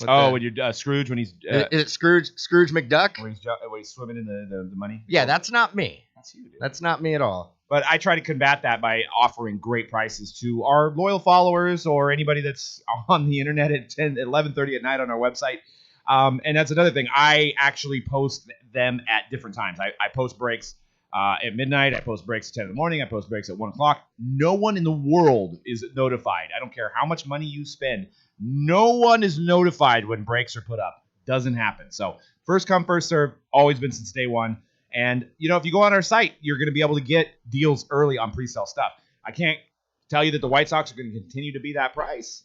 When you're Scrooge when he's is it Scrooge McDuck? When he's swimming in the money. Yeah, that's not me. That's you, dude. That's not me at all. But I try to combat that by offering great prices to our loyal followers or anybody that's on the internet at 11:30 at night on our website. And that's another thing. I actually post them at different times. I post breaks at midnight. I post breaks at 10 in the morning. I post breaks at 1 o'clock. No one in the world is notified. I don't care how much money you spend. No one is notified when breaks are put up. Doesn't happen. So first come, first serve. Always been since day one. And, if you go on our site, you're going to be able to get deals early on pre-sale stuff. I can't tell you that the White Sox are going to continue to be that price.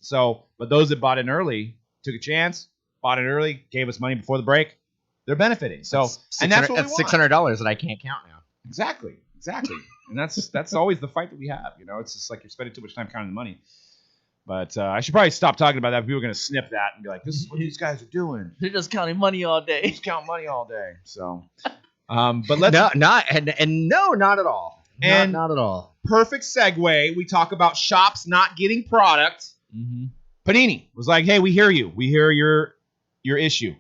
But those that bought in early took a chance, bought it early, gave us money before the break. They're benefiting. That's what we want. $600 that I can't count now. Exactly. And that's always the fight that we have. It's just like you're spending too much time counting the money. But I should probably stop talking about that. People are going to snip that and be like, this is what these guys are doing. They're just counting money all day. Just count money all day. So... but let's not at all. And not at all. Perfect segue. We talk about shops not getting product. Mm-hmm. Panini was like, "Hey, we hear you. We hear your issue.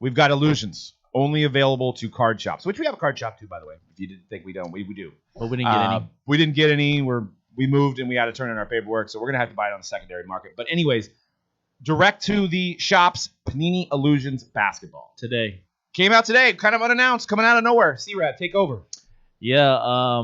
We've got Illusions only available to card shops, which we have a card shop too, by the way. If you didn't think we don't, we do. But we didn't get any. We didn't get any. We moved and we had to turn in our paperwork, so we're gonna have to buy it on the secondary market. But anyways, direct to the shops. Panini Illusions basketball today. Came out today, kind of unannounced, coming out of nowhere. C-Rad, take over. Yeah, I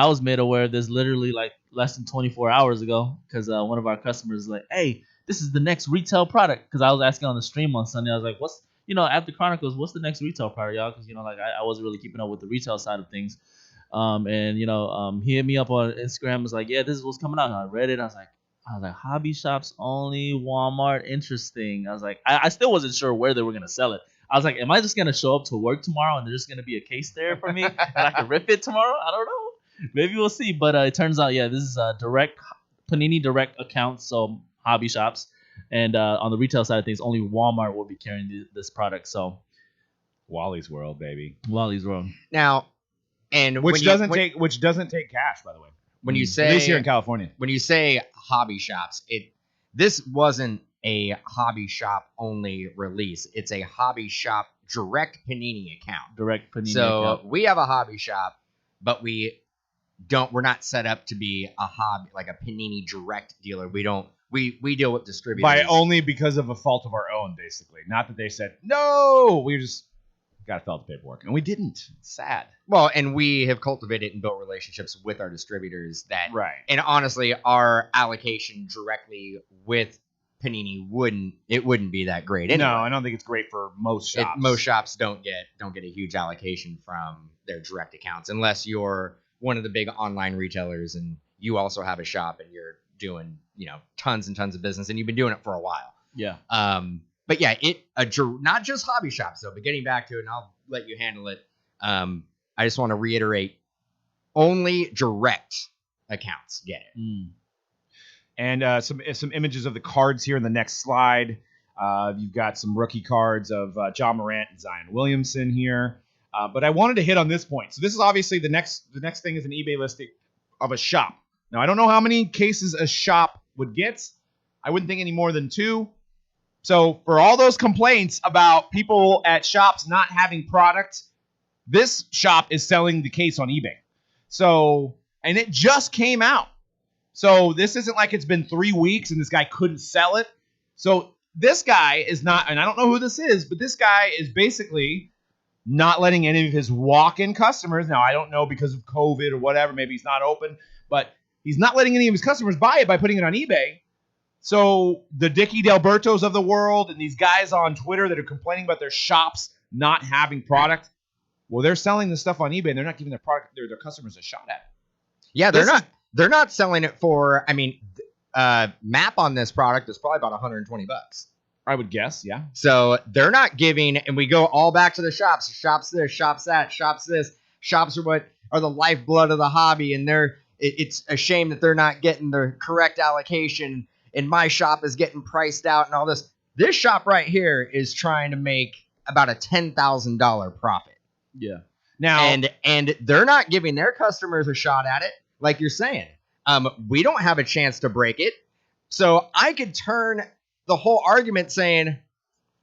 was made aware of this literally like less than 24 hours ago because one of our customers was like, hey, this is the next retail product. Because I was asking on the stream on Sunday, I was like, what's, after Chronicles, what's the next retail product, y'all? Because, like I wasn't really keeping up with the retail side of things. And he hit me up on Instagram, was like, yeah, this is what's coming out. And I read it. I was like, hobby shops only, Walmart, interesting. I was like, I still wasn't sure where they were going to sell it. I was like, am I just going to show up to work tomorrow and there's going to be a case there for me and I can rip it tomorrow? I don't know. Maybe we'll see. But it turns out, yeah, this is a Panini direct account, so hobby shops. And on the retail side of things, only Walmart will be carrying this product. So Wally's World, baby. Wally's World. Now, and which doesn't take cash, by the way. When you say, at least here in California, when you say hobby shops, this wasn't a hobby shop only release. It's a hobby shop direct Panini account. Direct Panini account. So we have a hobby shop, but we're not set up to be a hobby, like a Panini direct dealer. We deal with distributors. By only because of a fault of our own, basically. Not that they said, no, we just got to fill out the paperwork. And we didn't. It's sad. Well, and we have cultivated and built relationships with our distributors that, right. And honestly, our allocation directly with Panini wouldn't be that great. Anyway. No, I don't think it's great for most shops. Most shops don't get a huge allocation from their direct accounts unless you're one of the big online retailers and you also have a shop and you're doing, tons and tons of business and you've been doing it for a while. Yeah. But yeah, not just hobby shops though, but getting back to it, and I'll let you handle it. I just want to reiterate, only direct accounts get it. Mm. And some images of the cards here in the next slide. You've got some rookie cards of John Morant and Zion Williamson here. But I wanted to hit on this point. So this is obviously the next thing is an eBay listing of a shop. Now, I don't know how many cases a shop would get. I wouldn't think any more than 2. So for all those complaints about people at shops not having product, this shop is selling the case on eBay. So, and it just came out. So this isn't like it's been 3 weeks and this guy couldn't sell it. So this guy is not, and I don't know who this is, but this guy is basically not letting any of his walk-in customers. Now, I don't know because of COVID or whatever, maybe he's not open, but he's not letting any of his customers buy it by putting it on eBay. So the Dickie Delbertos of the world and these guys on Twitter that are complaining about their shops not having product, well, they're selling the stuff on eBay and they're not giving their customers a shot at it. Yeah, they're not selling it for, map on this product is probably about $120. I would guess, yeah. So they're not giving, and we go all back to the shops. Shops this, shops that, shops this. Shops are what are the lifeblood of the hobby, and it's a shame that they're not getting the correct allocation, and my shop is getting priced out and all this. This shop right here is trying to make about a $10,000 profit. Yeah. Now, and they're not giving their customers a shot at it, like you're saying. We don't have a chance to break it. So I could turn the whole argument saying,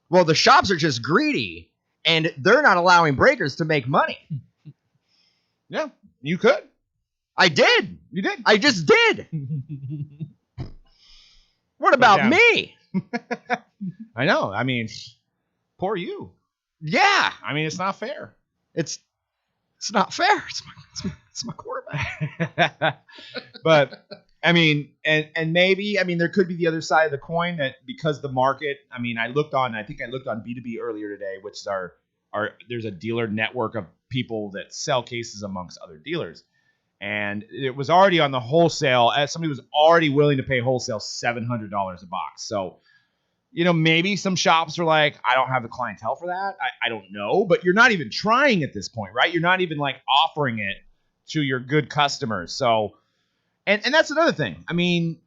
well, the shops are just greedy and they're not allowing breakers to make money. Yeah, you could. I did. You did. I just did. What about me? I know. I mean, poor you. Yeah. I mean, it's not fair. It's not fair. It's my quarterback. But I mean, and maybe, I mean, there could be the other side of the coin that because the market, I mean, I think I looked on B2B earlier today, which is there's a dealer network of people that sell cases amongst other dealers. And it was already on the wholesale, as somebody was already willing to pay wholesale $700 a box. So, maybe some shops are like, I don't have the clientele for that. I don't know, but you're not even trying at this point, right? You're not even like offering it to your good customers. So, and that's another thing. I mean,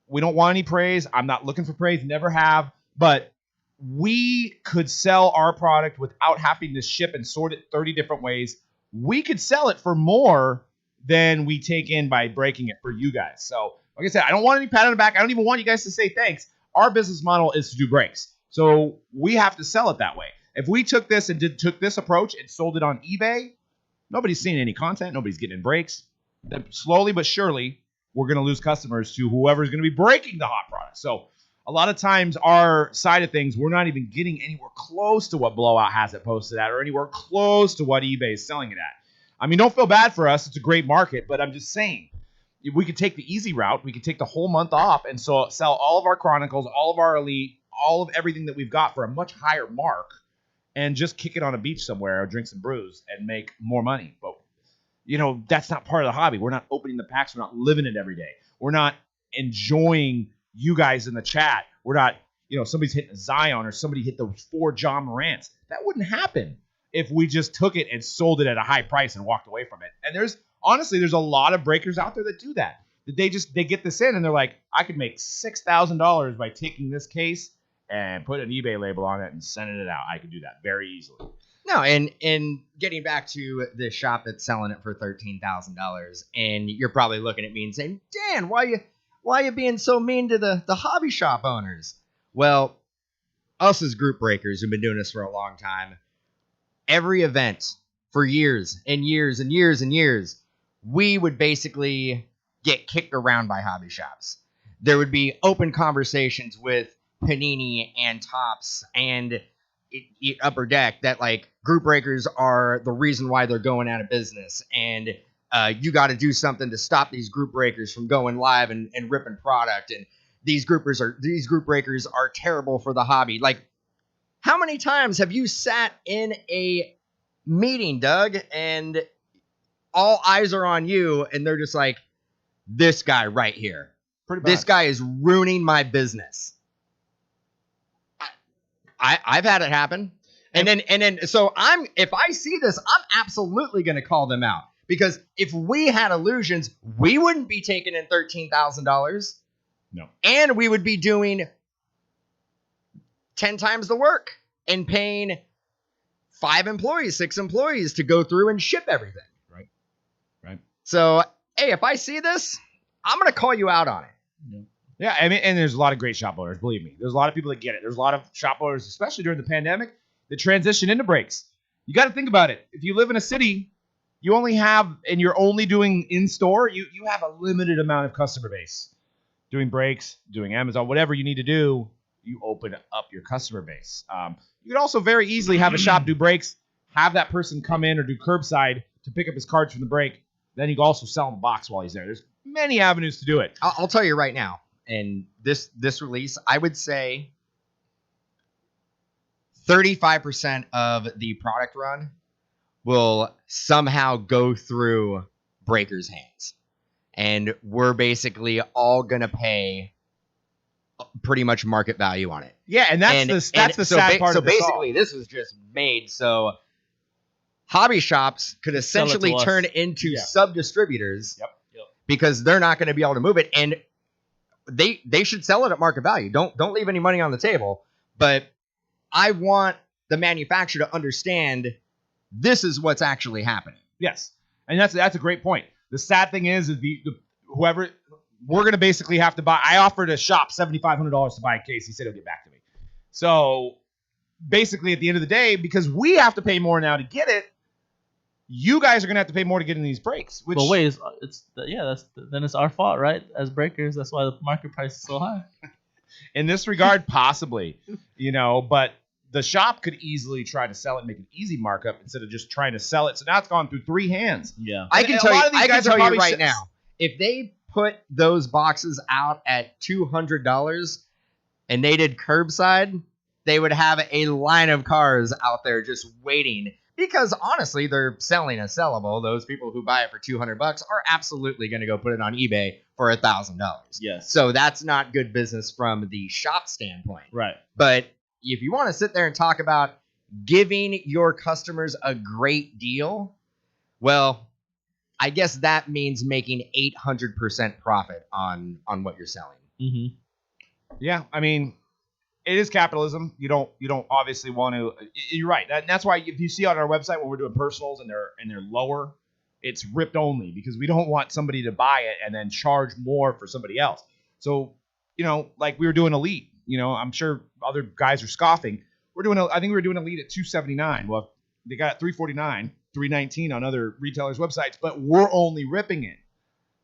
we don't want any praise. I'm not looking for praise, never have, but we could sell our product without having to ship and sort it 30 different ways. We could sell it for more than we take in by breaking it for you guys. So, like I said, I don't want any pat on the back. I don't even want you guys to say thanks. Our business model is to do breaks. So we have to sell it that way. If we took this and took this approach and sold it on eBay, nobody's seeing any content. Nobody's getting in breaks. Then slowly but surely, we're going to lose customers to whoever's going to be breaking the hot product. So a lot of times our side of things, we're not even getting anywhere close to what Blowout has it posted at or anywhere close to what eBay is selling it at. I mean, don't feel bad for us. It's a great market, but I'm just saying, we could take the easy route. We could take the whole month off and sell all of our Chronicles, all of our Elite, all of everything that we've got for a much higher mark, and just kick it on a beach somewhere or drink some brews and make more money. But, that's not part of the hobby. We're not opening the packs. We're not living it every day. We're not enjoying you guys in the chat. We're not, somebody's hitting a Zion or somebody hit those 4 John Morants. That wouldn't happen if we just took it and sold it at a high price and walked away from it. And there's a lot of breakers out there that do that. They get this in and they're like, I could make $6,000 by taking this case and put an eBay label on it and sending it out. I could do that very easily. No, and getting back to the shop that's selling it for $13,000, and you're probably looking at me and saying, Dan, why are you being so mean to the hobby shop owners? Well, us as group breakers who've been doing this for a long time, every event for years and years and years and years, we would basically get kicked around by hobby shops. There would be open conversations with Panini and Topps and Upper Deck that like group breakers are the reason why they're going out of business, and you got to do something to stop these group breakers from going live and ripping product, and these group breakers are terrible for the hobby. Like, how many times have you sat in a meeting, Doug, and all eyes are on you, and they're just like, this guy right here, this guy is ruining my business. I've had it happen. And then so if I see this, I'm absolutely going to call them out, because if we had illusions, we wouldn't be taking in $13,000. No. And we would be doing 10 times the work and paying 5 employees, 6 employees to go through and ship everything. Right. So, hey, if I see this, I'm going to call you out on it. Yeah, I mean, and there's a lot of great shop owners, believe me. There's a lot of people that get it. There's a lot of shop owners, especially during the pandemic, that transition into breaks. You got to think about it. If you live in a city, you only have, and you're only doing in-store, you have a limited amount of customer base. Doing breaks, doing Amazon, whatever you need to do, you open up your customer base. You could also very easily have a shop do breaks, have that person come in or do curbside to pick up his cards from the break. Then you can also sell him a box while he's there. There's many avenues to do it. I'll tell you right now, and this release, I would say 35% of the product run will somehow go through breakers' hands. And we're basically all going to pay pretty much market value on it. Yeah, and that's the sad part of this. So basically, this was just made so hobby shops could essentially turn into sub-distributors. Yep. Because they're not going to be able to move it, and they should sell it at market value. Don't leave any money on the table. But I want the manufacturer to understand this is what's actually happening. Yes, and that's a great point. The sad thing is whoever we're going to basically have to buy. I offered a shop $7,500 to buy a case. He said he'll get back to me. So basically, at the end of the day, because we have to pay more now to get it, you guys are going to have to pay more to get in these breaks. Which, well, wait, then it's our fault, right? As breakers, that's why the market price is so high. In this regard, possibly, but the shop could easily try to sell it and make an easy markup instead of just trying to sell it. So now it's gone through 3 hands. Yeah. I can tell you right now, if they put those boxes out at $200 and they did curbside, they would have a line of cars out there just waiting. Because honestly, they're selling a sellable. Those people who buy it for $200 are absolutely going to go put it on eBay for $1,000. Yes. So that's not good business from the shop standpoint. Right. But if you want to sit there and talk about giving your customers a great deal, well, I guess that means making 800% profit on what you're selling. Mm-hmm. Yeah, I mean, it is capitalism. You don't obviously want to. You're right. That's why if you see on our website when we're doing personals and they're lower, it's ripped only because we don't want somebody to buy it and then charge more for somebody else. So like we were doing Elite. I'm sure other guys are scoffing. I think we were doing Elite at $279. Well, they got $349, $319 on other retailers' websites, but we're only ripping it.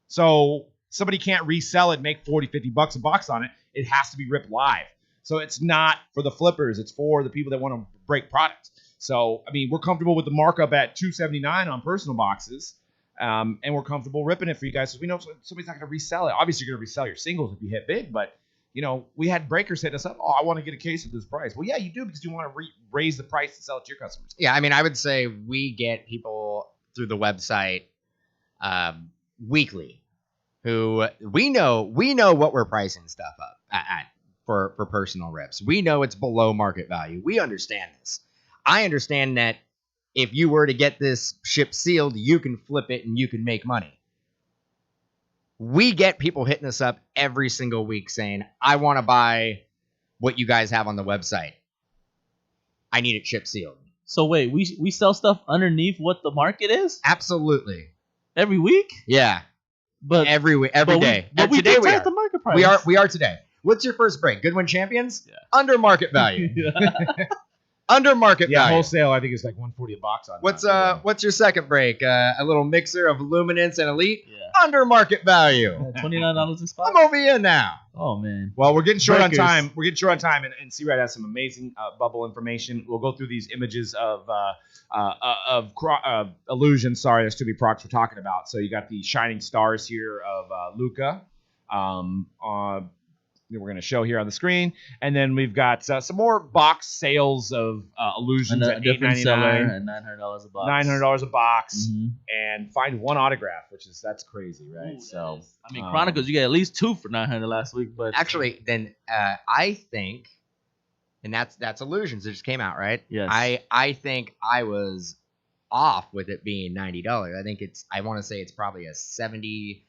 So somebody can't resell it, make $40, $50 a box on it. It has to be ripped live. So it's not for the flippers. It's for the people that want to break products. So, I mean, we're comfortable with the markup at $279 on personal boxes. And we're comfortable ripping it for you guys. So we know somebody's not going to resell it. Obviously, you're going to resell your singles if you hit big, but we had breakers hitting us up. Oh, I want to get a case at this price. Well, yeah, you do because you want to raise the price to sell it to your customers. Yeah, I mean, I would say we get people through the website weekly who we know what we're pricing stuff up at for personal rips. We know it's below market value. We understand this. I understand that if you were to get this ship sealed, you can flip it and you can make money. We get people hitting us up every single week saying, I want to buy what you guys have on the website. I need it ship sealed. So wait, we sell stuff underneath what the market is? Absolutely. Every week? Yeah. But every day. But we dictate the market price. We are today. What's your first break? Goodwin Champions? Yeah. Under market value. Under market value. Wholesale, I think it's like $140 a box on. What's your second break? A little mixer of Luminance and Elite. Yeah. Under market value. $29 a spot. I'm over here now. Oh man. Well, we're getting short on time. And C-Rad has some amazing bubble information. We'll go through these images of illusion. Sorry, there's too many products we're talking about. So you got the shining stars here of Luca. We're going to show here on the screen, and then we've got some more box sales of illusions at $8.99 and $900 a box. $900 a box, Mm-hmm. and find one autograph, that's crazy, right? Ooh, so I mean, Chronicles, you got at least 2 for $900 last week, but actually, then I think, and that's illusions that just came out, right? Yes. I think I was off with it being $90. I think I want to say it's probably a 70.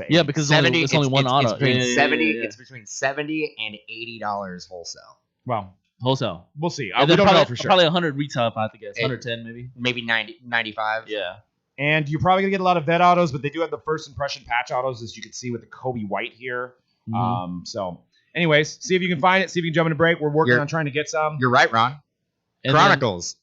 Yeah, because it's only one auto. It's between $70 and $80 wholesale. Well, wholesale. We'll see. We don't know for sure. Probably 100 retail, if I have to guess. 110 maybe. Maybe 90, 95. Yeah. And you're probably gonna get a lot of vet autos, but they do have the first impression patch autos, as you can see with the Kobe White here. Mm-hmm. So, anyways, see if you can find it. See if you can jump in a break. We're working on trying to get some. You're right, Ron. And Chronicles.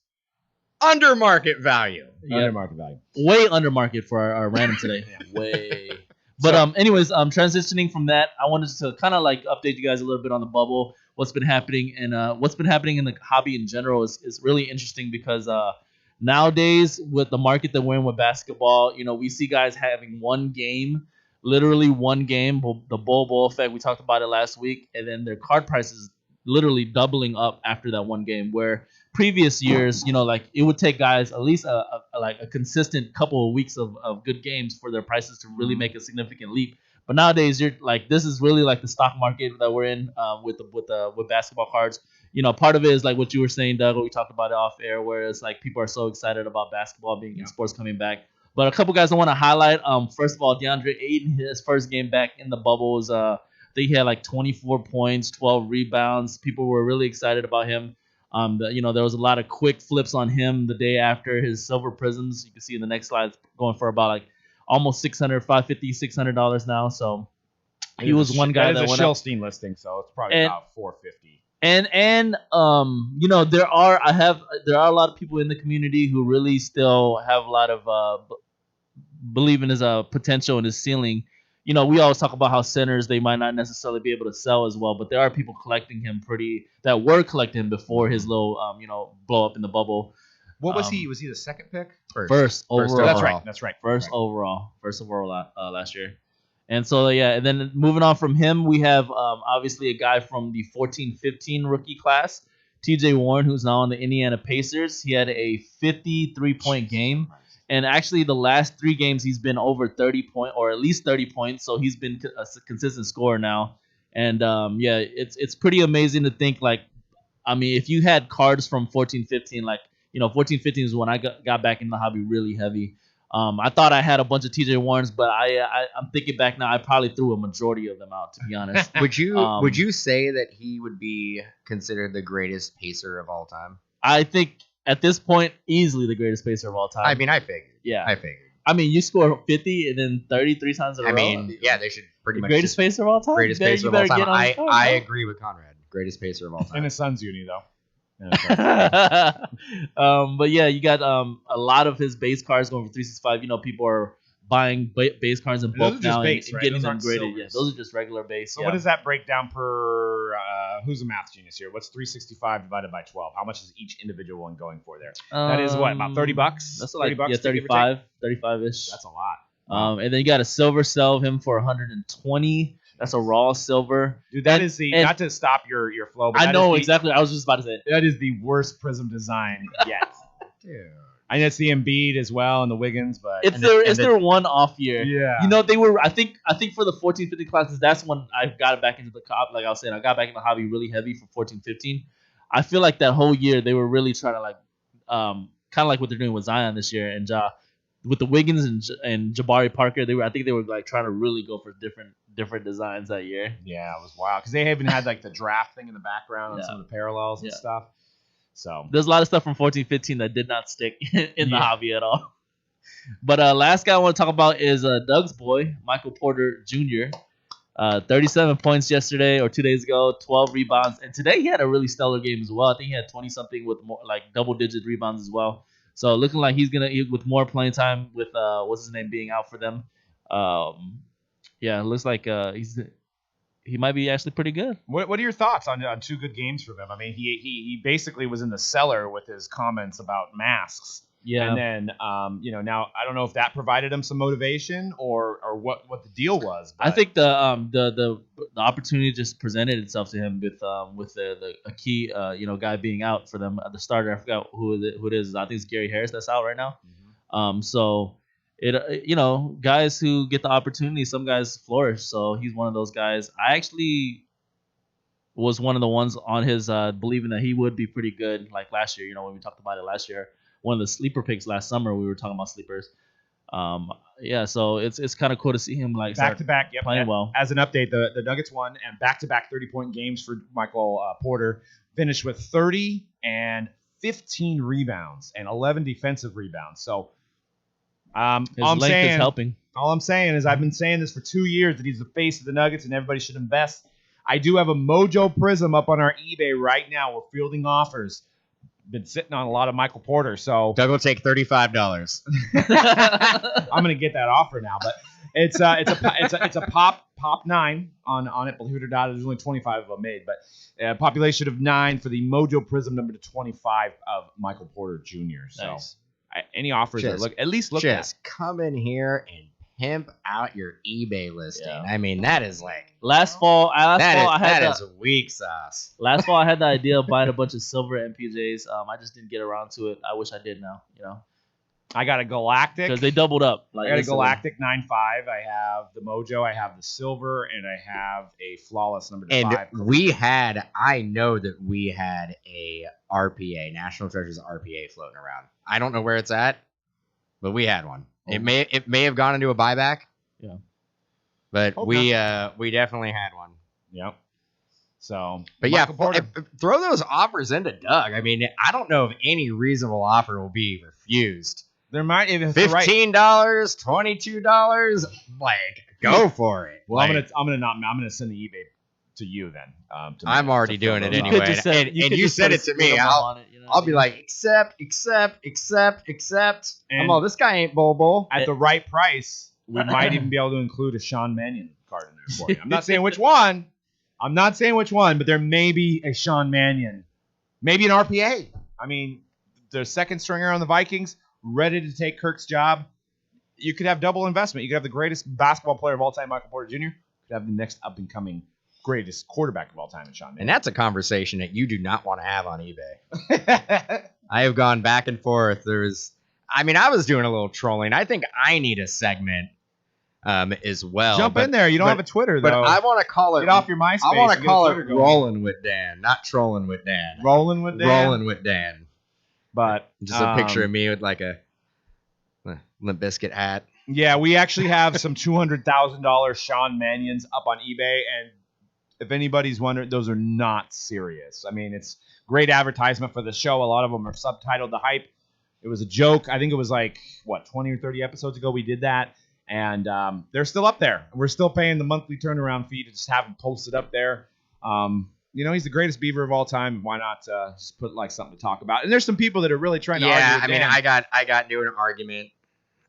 Under market value. Yeah. Under market value. Way under market for our random today. Way. But anyways, transitioning from that, I wanted to kind of like update you guys a little bit on the bubble, what's been happening, and what's been happening in the hobby in general is really interesting because nowadays with the market that we're in with basketball, we see guys having one game, literally one game, the Bowl effect. We talked about it last week, and then their card prices literally doubling up after that one game. Where previous years, like it would take guys at least a consistent couple of weeks of good games for their prices to really make a significant leap. But nowadays, you're like, this is really like the stock market that we're in with basketball cards. Part of it is like what you were saying, Doug. We talked about it off air, where it's like people are so excited about basketball being in sports coming back. But a couple guys I want to highlight. First of all, DeAndre Ayton, his first game back in the bubble was I think he had like 24 points, 12 rebounds. People were really excited about him. There was a lot of quick flips on him the day after his silver prisms. You can see in the next slide, going for about like almost $550, $600 now. So he was one guy that went up. It's a Shilstein listing, so it's probably about $450. And there are a lot of people in the community who really still have a lot of believe in his potential and his ceiling. We always talk about how centers, they might not necessarily be able to sell as well, but there are people collecting him that were collecting him before his little, blow up in the bubble. What was he? Was he the second pick? First overall. That's right. First overall last year. And so, and then moving on from him, we have obviously a guy from the 14-15 rookie class, TJ Warren, who's now on the Indiana Pacers. He had a 53-point game. And actually, the last 3 games, he's been over 30 points, or at least 30 points. So he's been a consistent scorer now. And it's pretty amazing to think if you had cards from 14-15, 14-15 is when I got back in the hobby really heavy. I thought I had a bunch of TJ Warrens, but I'm thinking back now, I probably threw a majority of them out, to be honest. Would you say that he would be considered the greatest pacer of all time? I think at this point, easily the greatest pacer of all time. I mean, I figured. Yeah. I figured. I mean, you score 50 and then 33 times in a row. I mean, yeah, they should pretty much. Greatest pacer of all time? Greatest pacer of all time. I agree with Conrad. Greatest pacer of all time. In the Suns uni, though. But yeah, you got a lot of his base cards going for 365. People are buying base cards in bulk now base, and right? getting Those them aren't graded. silvers. Yeah, those are just regular base. So what does that break down per? Who's a math genius here? What's 365 divided by 12? How much is each individual one going for there? That is what, about $30? That's like $30, 35-ish. That's a lot. And then you got a silver sell him for 120. That's a raw silver. Dude, that is not to stop your flow, but I know exactly. I was just about to say it. That is the worst Prism design yet. Dude. I know it's the Embiid as well and the Wiggins, but it's their one off year. Yeah. You know, they were. I think for the 14-15 classes, that's when I got back into the cop. Like I was saying, I got back in the hobby really heavy for 14-15. I feel like that whole year they were really trying to kind of like what they're doing with Zion this year and Ja, with the Wiggins and Jabari Parker. I think they were like trying to really go for different designs that year. Yeah, it was wild because they even had like the draft thing in the background and some of the parallels and stuff. So there's a lot of stuff from 14-15 that did not stick in the hobby at all. But last guy I want to talk about is Doug's boy, Michael Porter Jr. 37 points yesterday or 2 days ago, 12 rebounds, and today he had a really stellar game as well. I think he had 20 something with more like double-digit rebounds as well. So looking like he's gonna with more playing time with what's his name being out for them. It looks like he might be actually pretty good. What are your thoughts on 2 good games from him? I mean, he basically was in the cellar with his comments about masks. Yeah. And then now I don't know if that provided him some motivation or what the deal was. But. I think the opportunity just presented itself to him with a key guy being out for them at the starter. I forgot who it is. I think it's Gary Harris that's out right now. Mm-hmm. So it guys who get the opportunity, some guys flourish. So he's one of those guys. I actually was one of the ones on his believing that he would be pretty good like last year. When we talked about it last year, one of the sleeper picks last summer, we were talking about sleepers. So it's kind of cool to see him like back to back playing well. As an update, the Nuggets won and back to back 30-point games for Michael Porter, finished with 30 and 15 rebounds and 11 defensive rebounds. So his length is helping. All I'm saying is I've been saying this for 2 years that he's the face of the Nuggets and everybody should invest. I do have a Mojo Prism up on our eBay right now. We're fielding offers. Been sitting on a lot of Michael Porter, so Doug will take $35. I'm gonna get that offer now, but it's a pop 9 on it. Believe it or not, there's only 25 of them made, but population of 9 for the Mojo Prism number to 25 of Michael Porter Jr. So nice. Any offers that look at. Just come in here and pimp out your eBay listing. Yeah. I mean, that is like last fall. That is weak sauce. Last fall, I had the idea of buying a bunch of silver MPJs. I just didn't get around to it. I wish I did now. I got a Galactic because they doubled up. I got a Galactic 9.5. I have the Mojo. I have the silver, and I have a flawless number 5. And I know that we had a RPA, National Treasures RPA, floating around. I don't know where it's at, but we had one. It may have gone into a buyback. Yeah. But we definitely had one. Yep. So, but throw those offers into Doug. I mean, I don't know if any reasonable offer will be refused. There might if $15, $22. Like, go for it. Well, I'm gonna send the eBay to you then. I'm already doing it anyway. And you said it to me. I'll be like, accept. I'm all, this guy ain't Bobo. At the right price, we might even be able to include a Sean Mannion card in there for you. I'm not saying which one, but there may be a Sean Mannion, maybe an RPA. I mean, the second stringer on the Vikings, ready to take Kirk's job. You could have double investment. You could have the greatest basketball player of all time, Michael Porter Jr. You could have the next up-and-coming greatest quarterback of all time, Sean Mannion. And that's a conversation that you do not want to have on eBay. I have gone back and forth. I was doing a little trolling. I think I need a segment as well. Jump in there. You don't have a Twitter, though. But I want to call it. Get off your MySpace. I want to call it Rolling with Dan, not Trolling with Dan. Rolling with Dan? Rolling with Dan. But just a picture of me with like a Limp Bizkit hat. Yeah, we actually have some $200,000 Sean Mannions up on eBay, and if anybody's wondering, those are not serious. I mean, it's great advertisement for the show. A lot of them are subtitled The Hype. It was a joke. I think it was 20 or 30 episodes ago we did that, and they're still up there. We're still paying the monthly turnaround fee to just have them posted up there. He's the greatest Beaver of all time. Why not just put something to talk about? And there's some people that are really trying to argue with Dan. I got into an argument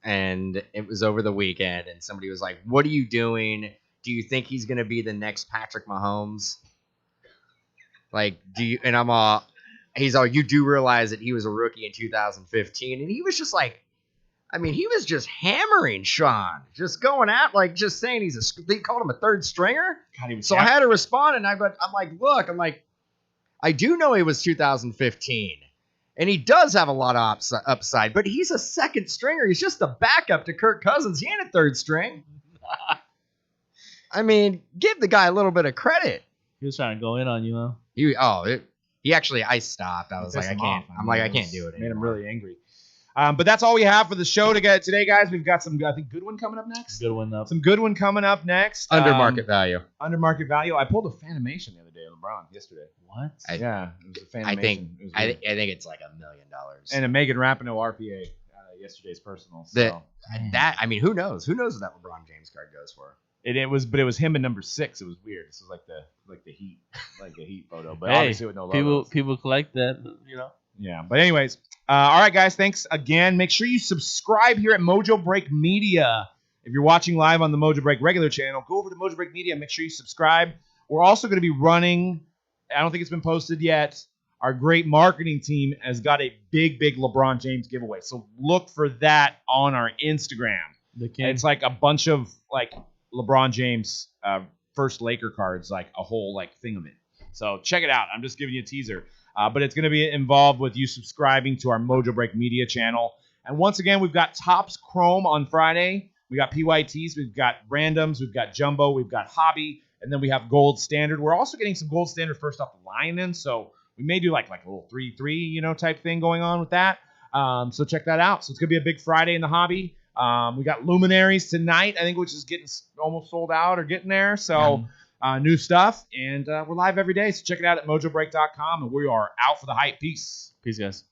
and it was over the weekend, and somebody was like, "What are you doing? Do you think he's gonna be the next Patrick Mahomes? Like, do you?" And I'm all, he's all, "You do realize that he was a rookie in 2015," and he was just like, I mean, he was just hammering Sean, just going out, like, just saying they called him a third stringer. God, so I had to respond, and I'm like, look, I do know he was 2015, and he does have a lot of upside, but he's a second stringer. He's just a backup to Kirk Cousins. He ain't a third string. I mean, give the guy a little bit of credit. He was trying to go in on you, huh? He actually, I stopped. I was like, I can't. I can't do it anymore. Made him really angry. But that's all we have for the show today, guys. We've got some, I think, good one coming up next. Some good one coming up next. Under market value. Under market value. I pulled a Fanimation the other day on LeBron yesterday. What? Yeah, it was a Fanimation. I think it's like $1 million. And a Megan Rapinoe RPA, yesterday's personal. So. I mean, who knows? Who knows what that LeBron James card goes for? It was him at number 6. It was weird. This was like the Heat, photo. But hey, obviously with no logo. People collect that, Yeah, but anyways, all right, guys. Thanks again. Make sure you subscribe here at Mojobreak Media. If you're watching live on the Mojobreak regular channel, go over to Mojobreak Media. Make sure you subscribe. We're also going to be running. I don't think it's been posted yet. Our great marketing team has got a big LeBron James giveaway. So look for that on our Instagram. It's like a bunch of like LeBron James first Laker cards, like a whole like thing of it. So check it out. I'm just giving you a teaser. But it's going to be involved with you subscribing to our Mojobreak Media channel. And once again, we've got Topps Chrome on Friday. We got PYTs. We've got randoms. We've got jumbo. We've got hobby. And then we have gold standard. We're also getting some gold standard first off the line in. So we may do like a little 3-3, type thing going on with that. So check that out. So it's going to be a big Friday in the hobby. We got Luminaries tonight, I think, which is getting almost sold out or getting there. So new stuff. And we're live every day. So check it out at mojobreak.com. And we are out for the hype. Peace. Peace, guys.